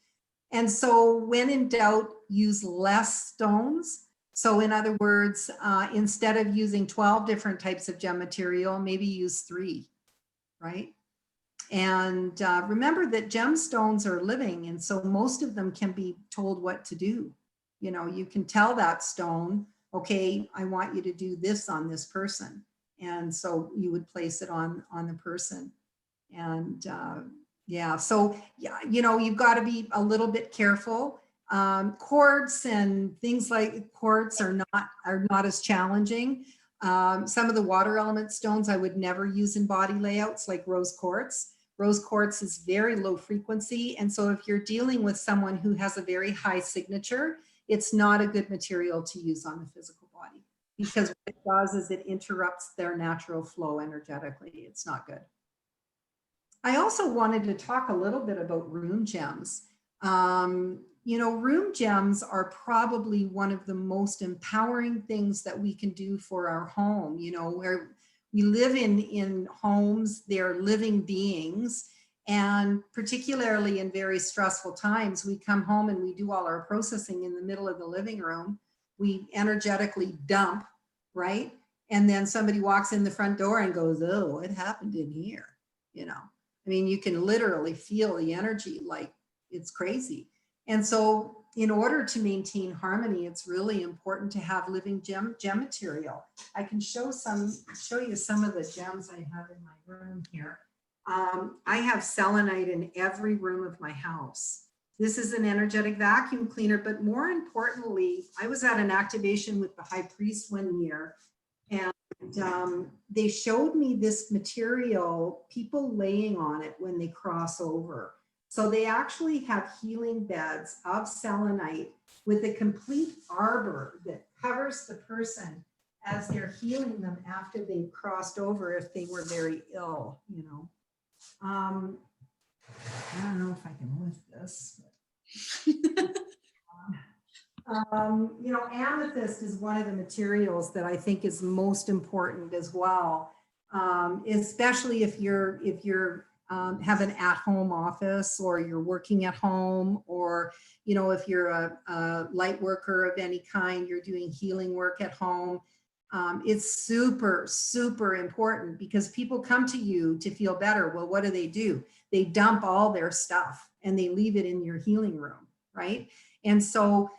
And so when in doubt, use less stones. So in other words, instead of using 12 different types of gem material, maybe use 3, right? And remember that gemstones are living, and so most of them can be told what to do. You know, you can tell that stone, okay, I want you to do this on this person. And so you would place it on the person. And yeah, so, yeah, you know, you've got to be a little bit careful. Quartz and things like quartz are not as challenging. Some of the water element stones I would never use in body layouts, like rose quartz. Rose quartz is very low frequency. And so if you're dealing with someone who has a very high signature, it's not a good material to use on the physical body, because what it does is it interrupts their natural flow energetically. It's not good. I also wanted to talk a little bit about room gems. You know, room gems are probably one of the most empowering things that we can do for our home. You know, where we live in homes, they're living beings. And particularly in very stressful times, we come home and we do all our processing in the middle of the living room. We energetically dump, right? And then somebody walks in the front door and goes, oh, what happened in here? You know, I mean, you can literally feel the energy, like it's crazy. And so in order to maintain harmony, it's really important to have living gem material. I can show you some of the gems I have in my room here. I have selenite in every room of my house. This is an energetic vacuum cleaner, but more importantly, I was at an activation with the high priest one year, and They showed me this material, people laying on it when they cross over. So they actually have healing beds of selenite with a complete arbor that covers the person as they're healing them after they've crossed over if they were very ill, you know. I don't know if I can lift this. You know, amethyst is one of the materials that I think is most important as well, especially if you're have an at-home office or you're working at home, or you know, if you're a light worker of any kind, you're doing healing work at home. It's super, super important because people come to you to feel better. Well, what do? They dump all their stuff and they leave it in your healing room, right? And so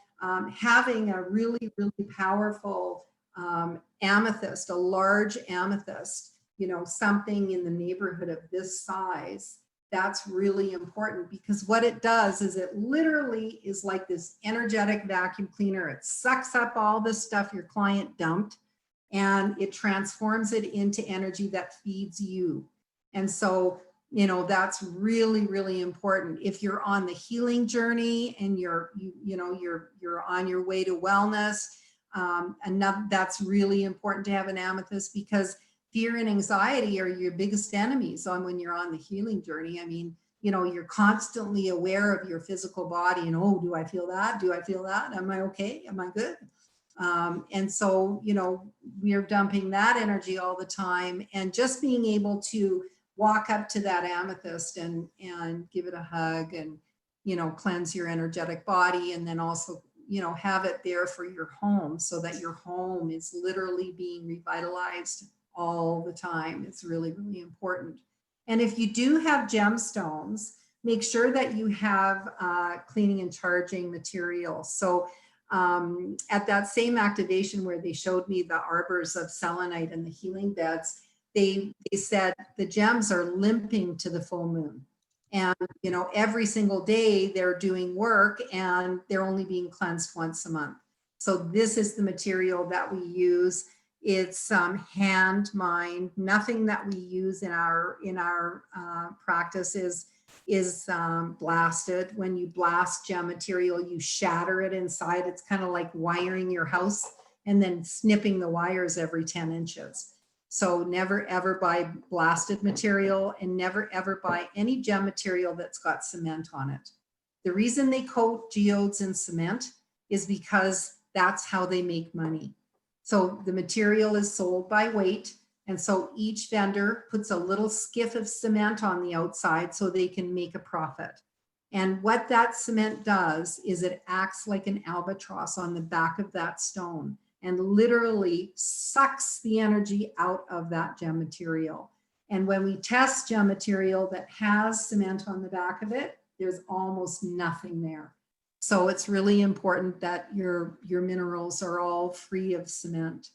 having a really, really powerful amethyst, a large amethyst, you know, something in the neighborhood of this size, that's really important, because what it does is it literally is like this energetic vacuum cleaner. It sucks up all the stuff your client dumped and it transforms it into energy that feeds you. And so, you know, that's really, really important. If you're on the healing journey and you're on your way to wellness, that's really important to have an amethyst, because fear and anxiety are your biggest enemies when you're on the healing journey. I mean, you know, you're constantly aware of your physical body and, oh, do I feel that? Do I feel that? Am I okay? Am I good? And so, you know, we're dumping that energy all the time, and just being able to walk up to that amethyst and give it a hug and, you know, cleanse your energetic body, and then also, you know, have it there for your home so that your home is literally being revitalized all the time. It's really, really important. And if you do have gemstones, make sure that you have cleaning and charging material. So at that same activation where they showed me the arbors of selenite and the healing beds, they said the gems are limping to the full moon. And, you know, every single day they're doing work and they're only being cleansed once a month. So this is the material that we use. It's hand mined. Nothing that we use in our practice is blasted. When you blast gem material, you shatter it inside. It's kind of like wiring your house and then snipping the wires every 10 inches. So never ever buy blasted material, and never ever buy any gem material that's got cement on it. The reason they coat geodes in cement is because that's how they make money. So the material is sold by weight. And so each vendor puts a little skiff of cement on the outside so they can make a profit. And what that cement does is it acts like an albatross on the back of that stone and literally sucks the energy out of that gem material. And when we test gem material that has cement on the back of it, there's almost nothing there. So it's really important that your minerals are all free of cement.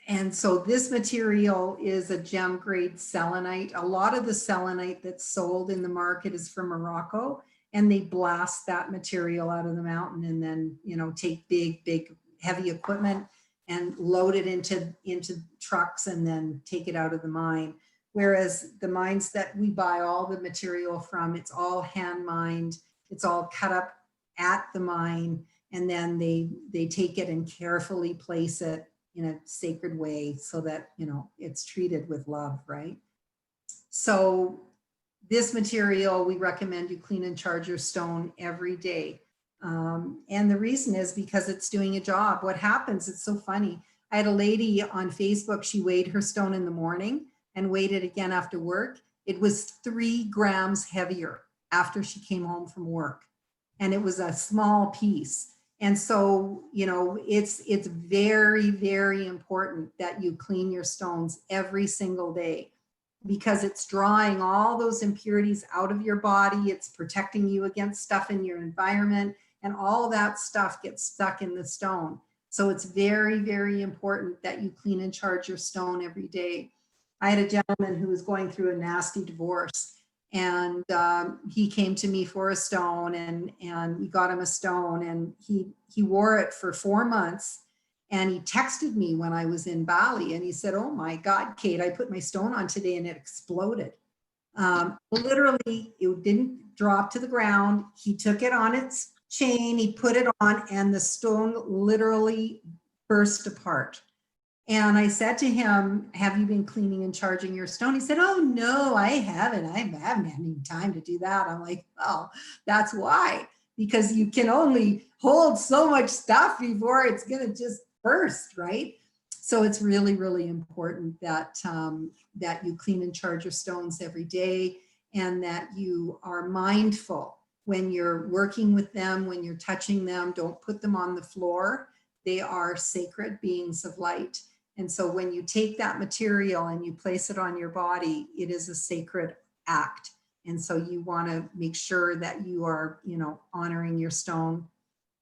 And so this material is a gem grade selenite. A lot of the selenite that's sold in the market is from Morocco, and they blast that material out of the mountain and then, you know, take big, heavy equipment and load it into trucks and then take it out of the mine. Whereas the mines that we buy all the material from, it's all hand mined, it's all cut up at the mine, and then they take it and carefully place it in a sacred way so that, you know, it's treated with love, right? So this material, we recommend you clean and charge your stone every day. And the reason is because it's doing a job. What happens, it's so funny. I had a lady on Facebook, she weighed her stone in the morning and weighed it again after work. It was 3 grams heavier after she came home from work. And it was a small piece. And so, you know, it's very, very important that you clean your stones every single day, because it's drawing all those impurities out of your body. It's protecting you against stuff in your environment, and all that stuff gets stuck in the stone. So it's very, very important that you clean and charge your stone every day. I had a gentleman who was going through a nasty divorce, and he came to me for a stone, and we got him a stone, and he wore it for 4 months. And he texted me when I was in Bali and he said, oh my God, Kate, I put my stone on today and it exploded. Literally, it didn't drop to the ground. He took it on its chain, he put it on, and the stone literally burst apart. And I said to him, have you been cleaning and charging your stone? He said, oh no, I haven't. I haven't had any time to do that. I'm like, oh, that's why, because you can only hold so much stuff before it's going to just burst, right? So it's really, really important that, that you clean and charge your stones every day, and that you are mindful when you're working with them, when you're touching them. Don't put them on the floor. They are sacred beings of light. And so when you take that material and you place it on your body, it is a sacred act. And so you want to make sure that you are, you know, honoring your stone.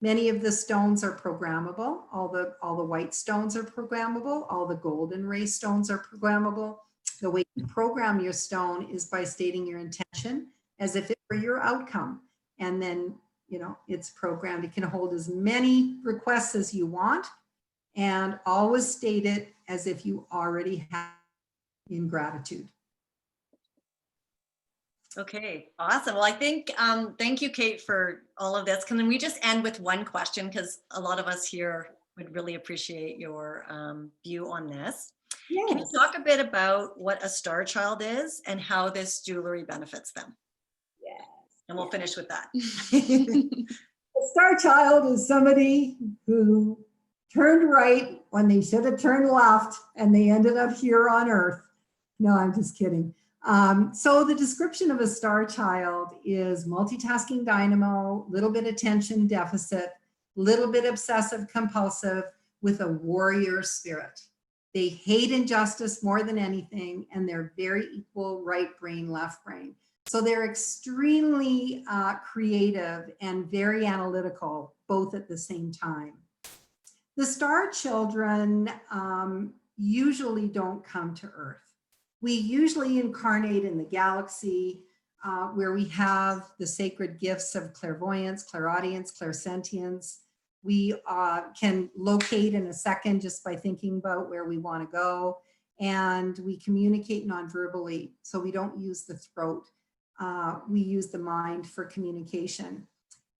Many of the stones are programmable. All the white stones are programmable. All the golden ray stones are programmable. The way you program your stone is by stating your intention as if it were your outcome. And then, you know, it's programmed. It can hold as many requests as you want, and always state it as if you already have in gratitude. Okay, awesome. Well, I think, thank you, Kate, for all of this. Can we just end with one question? Because a lot of us here would really appreciate your view on this. Yes. Can you talk a bit about what a star child is and how this jewelry benefits them? Yes. And we'll finish with that. A star child is somebody who turned right when they should have turned left, and they ended up here on Earth. No, I'm just kidding. So the description of a star child is multitasking dynamo, little bit attention deficit, little bit obsessive compulsive, with a warrior spirit. They hate injustice more than anything, and they're very equal right brain, left brain. So they're extremely creative and very analytical, both at the same time. The star children usually don't come to Earth. We usually incarnate in the galaxy, where we have the sacred gifts of clairvoyance, clairaudience, clairsentience. We can locate in a second just by thinking about where we want to go. And we communicate non-verbally, so we don't use the throat. We use the mind for communication.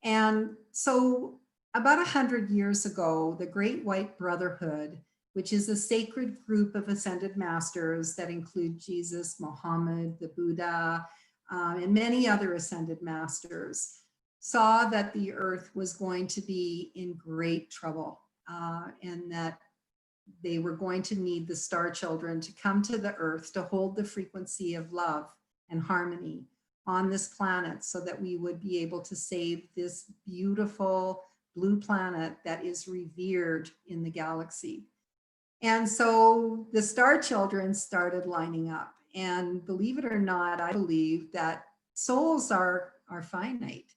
And so about 100 years ago, the Great White Brotherhood, which is a sacred group of ascended masters that include Jesus, Muhammad, the Buddha, and many other ascended masters, saw that the Earth was going to be in great trouble, and that they were going to need the star children to come to the Earth to hold the frequency of love and harmony on this planet, so that we would be able to save this beautiful blue planet that is revered in the galaxy. And so the star children started lining up. And believe it or not, I believe that souls are finite.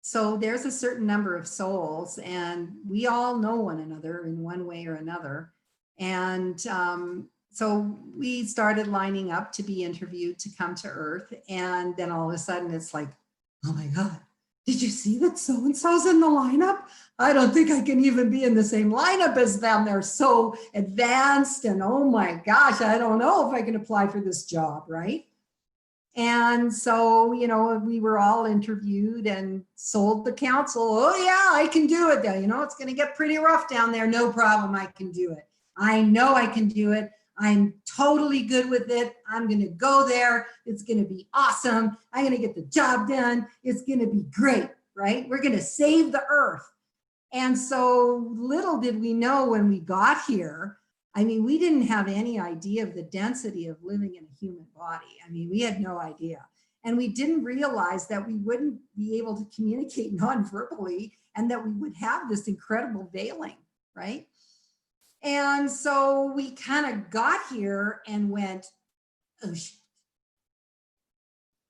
So there's a certain number of souls, and we all know one another in one way or another. And so we started lining up to be interviewed to come to Earth. And then all of a sudden it's like, oh my God, did you see that so-and-so's in the lineup? I don't think I can even be in the same lineup as them. They're so advanced, and oh my gosh, I don't know if I can apply for this job, right? And so, you know, we were all interviewed and sold the council. Oh yeah, I can do it though. You know, it's going to get pretty rough down there. No problem, I can do it. I know I can do it. I'm totally good with it. I'm going to go there. It's going to be awesome. I'm going to get the job done. It's going to be great, right? We're going to save the Earth. And so little did we know when we got here. I mean, we didn't have any idea of the density of living in a human body. I mean, we had no idea. And we didn't realize that we wouldn't be able to communicate non-verbally, and that we would have this incredible veiling, right? And so we kind of got here and went,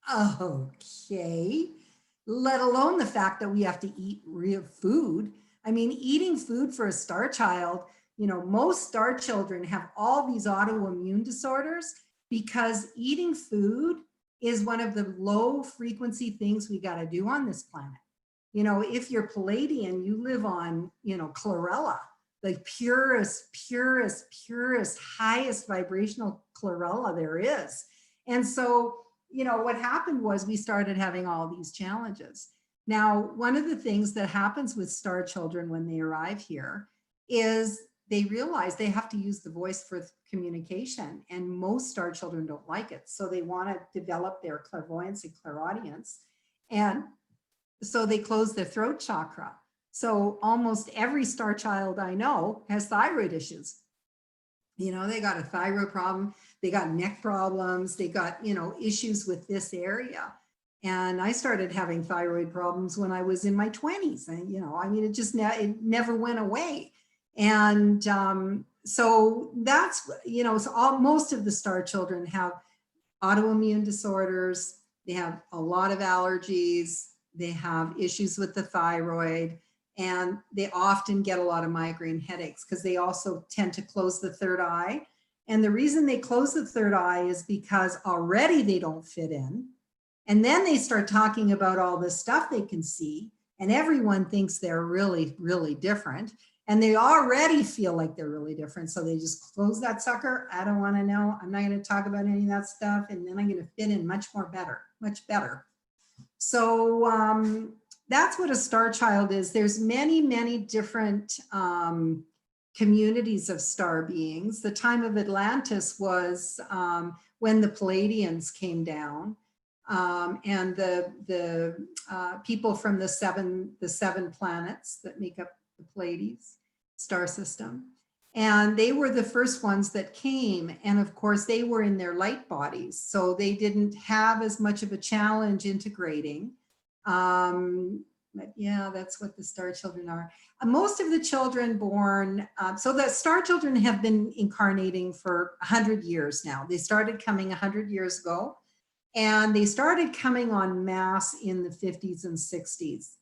oh, okay, let alone the fact that we have to eat real food. I mean, eating food for a star child, you know, most star children have all these autoimmune disorders because eating food is one of the low frequency things we got to do on this planet. You know, if you're Palladian, you live on, you know, chlorella. the purest, highest vibrational chlorella there is. And so, you know, what happened was we started having all these challenges. Now, one of the things that happens with star children when they arrive here is they realize they have to use the voice for communication, and most star children don't like it. So they want to develop their clairvoyance and clairaudience. And so they close their throat chakra. So almost every star child I know has thyroid issues. You know, they got a thyroid problem, they got neck problems, they got, you know, issues with this area. And I started having thyroid problems when I was in my 20s. And, you know, I mean, it never went away. And so that's, you know, so most of the star children have autoimmune disorders. They have a lot of allergies. They have issues with the thyroid. And they often get a lot of migraine headaches because they also tend to close the third eye. And the reason they close the third eye is because already they don't fit in. And then they start talking about all this stuff they can see, and everyone thinks they're really, really different. And they already feel like they're really different. So they just close that sucker. I don't want to know. I'm not going to talk about any of that stuff. And then I'm going to fit in much better. So that's what a star child is. There's many, many different communities of star beings. The time of Atlantis was when the Palladians came down. And the people from the seven planets that make up the Pleiades star system. And they were the first ones that came. And of course, they were in their light bodies. So they didn't have as much of a challenge integrating. But yeah, that's what the star children are. Most of the children born, so the star children have been incarnating for 100 years now. They started coming 100 years ago. And they started coming en masse in the 50s and 60s.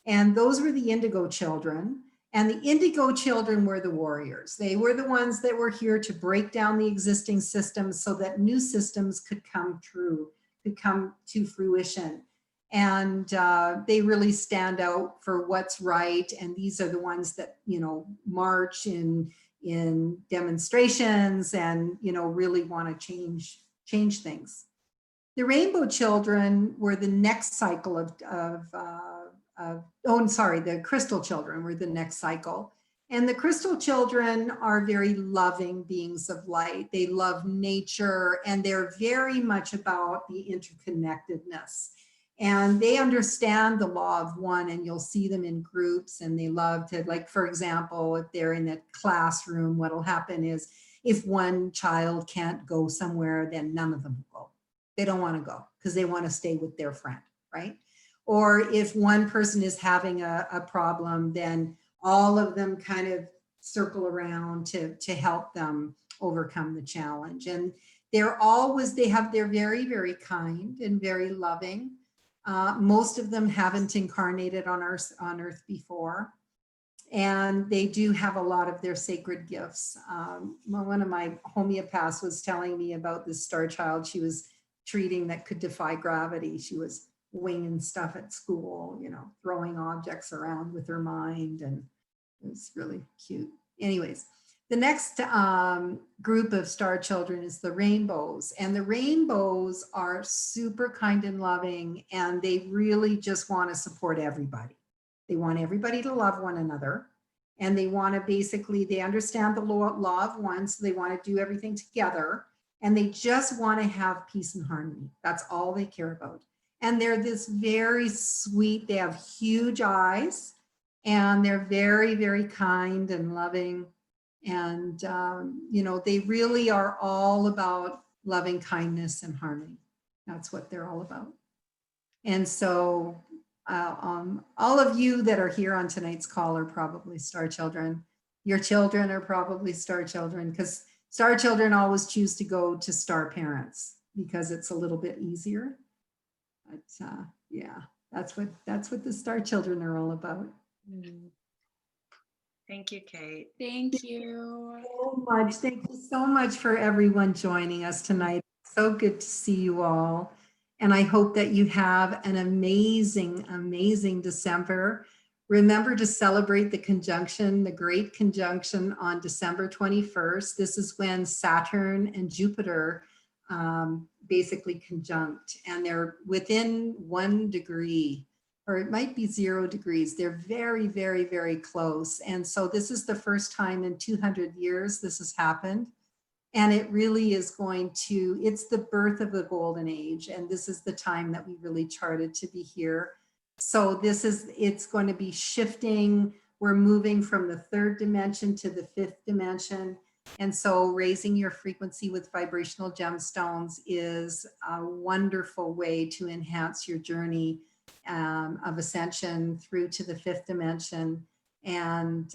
And those were the indigo children. And the indigo children were the warriors. They were the ones that were here to break down the existing systems so that new systems could come to fruition. And they really stand out for what's right. And these are the ones that, you know, march in demonstrations and, you know, really want to change things. The rainbow children were the next cycle the crystal children were the next cycle. And the crystal children are very loving beings of light. They love nature, and they're very much about the interconnectedness. And they understand the law of one, and you'll see them in groups, and they love to, like, for example, if they're in a classroom, what'll happen is if one child can't go somewhere, then none of them will go. They don't want to go because they want to stay with their friend, right? Or if one person is having a problem, then all of them kind of circle around to help them overcome the challenge. And they're very, very kind and very loving. Most of them haven't incarnated on Earth before. And they do have a lot of their sacred gifts. One of my homeopaths was telling me about this star child she was treating that could defy gravity. She was winging stuff at school, you know, throwing objects around with her mind, and it was really cute. Anyways, the next group of star children is the rainbows, and the rainbows are super kind and loving, and they really just want to support everybody. They want everybody to love one another, and they want to they understand the law of one, so they want to do everything together. And they just want to have peace and harmony. That's all they care about. And they're this very sweet, they have huge eyes, and they're very, very kind and loving. And, you know, they really are all about loving kindness and harmony. That's what they're all about. And so all of you that are here on tonight's call are probably star children. Your children are probably star children, because star children always choose to go to star parents because it's a little bit easier. But yeah, that's what the star children are all about. Thank you, Kate. Thank you So much. Thank you so much for everyone joining us tonight. So good to see you all. And I hope that you have an amazing, amazing December. Remember to celebrate the conjunction, the great conjunction on December 21st. This is when Saturn and Jupiter basically conjunct, and they're within 1 degree, or it might be 0 degrees. They're very, very, very close. And so this is the first time in 200 years this has happened. And it really is going to, it's the birth of the golden age. And this is the time that we really charted to be here. So it's going to be shifting. We're moving from the 3rd dimension to the 5th dimension. And so raising your frequency with vibrational gemstones is a wonderful way to enhance your journey of ascension through to the 5th dimension. And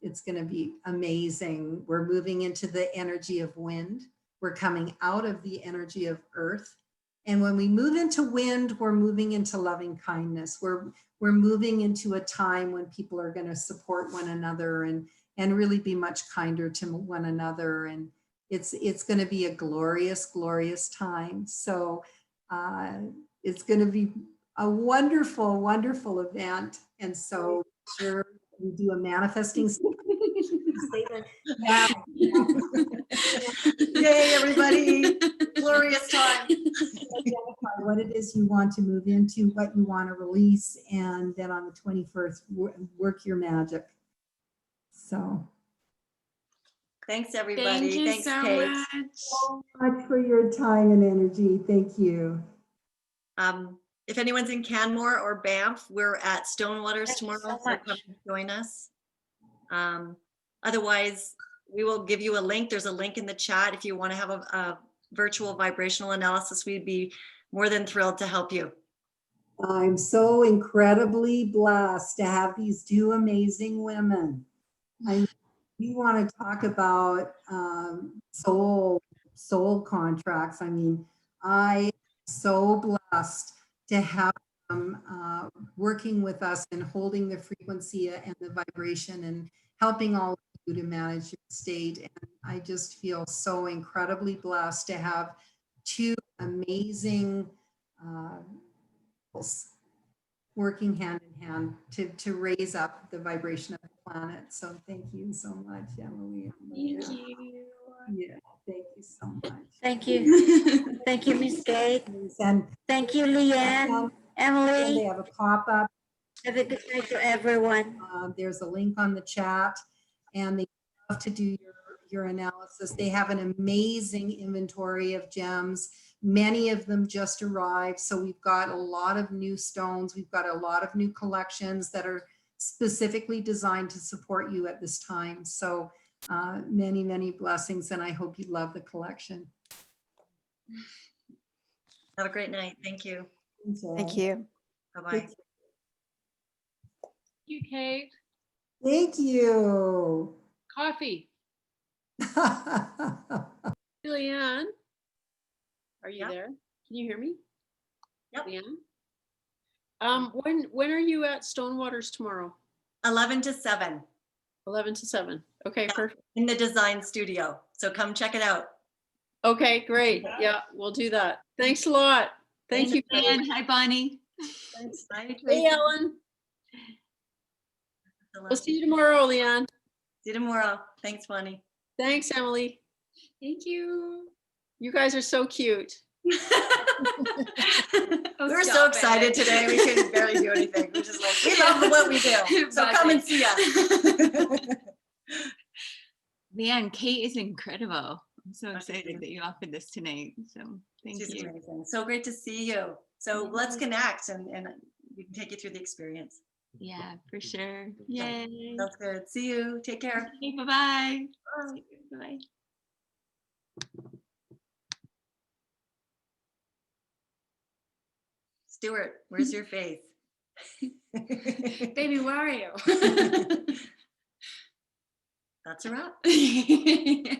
it's going to be amazing. We're moving into the energy of wind. We're coming out of the energy of earth. And when we move into wind, we're moving into loving kindness. We're moving into a time when people are going to support one another and really be much kinder to one another. And it's going to be a glorious, glorious time. So it's going to be a wonderful, wonderful event. And so sure we do a manifesting statement. Yeah. Yay, everybody. Glorious time. Identify what it is you want to move into, what you want to release, and then on the 21st, work your magic. So Thanks, everybody. Thank you Thanks, so Kate. much. so much for your time and energy. Thank you. If anyone's in Canmore or Banff, we're at Stonewaters Thank you tomorrow, so so much. come join us. Otherwise, we will give you a link. There's a link in the chat. If you want to have a virtual vibrational analysis, we'd be more than thrilled to help you. I'm so incredibly blessed to have these two amazing women. You want to talk about soul contracts. I mean, I am so blessed to have them working with us and holding the frequency and the vibration and helping all of you to manage your state. And I just feel so incredibly blessed to have two amazing working hand in hand to raise up the vibration of the planet. So thank you so much, Emily. Thank you. Yeah, thank you so much. Thank you. Thank you, Miss Kate. And Thank you, Leanne, they Emily. have a pop-up. Have a good night to everyone. There's a link on the chat, and they love to do your analysis. They have an amazing inventory of gems. Many of them just arrived. So we've got a lot of new stones. We've got a lot of new collections that are specifically designed to support you at this time. So many, many blessings. And I hope you love the collection. Have a great night. Thank you. Thank you. Bye-bye. Thank you, Kate. Thank you. Coffee. Leanne, are you Yep. there? Can you hear me? Yep. Leanne? When are you at Stonewaters tomorrow? 11 to 7 11 to 7. Okay, Yeah. perfect. in the design studio. So come check it out. Okay, great. Yeah, we'll do that. Thanks a lot. Thank you. Kate. And hi, Bonnie. Thanks. Bye, Hey, Tracy. Ellen. We'll see you tomorrow, Leanne. See you tomorrow. Thanks, Bonnie. Thanks, Emily. Thank you. You guys are so cute. We're so excited today. We couldn't barely do anything. We're just like, we love what we do. So come and see us. Leanne, Kate is incredible. I'm so Thank excited you. that you offered this tonight. So thank She's you. amazing. So great to see you. So let's connect and we can take you through the experience. Yeah, for sure. Yay. That's good. See you. Take care. Okay, bye-bye. Bye-bye. Stuart, where's your face? Baby, where are you? That's a wrap. Yeah.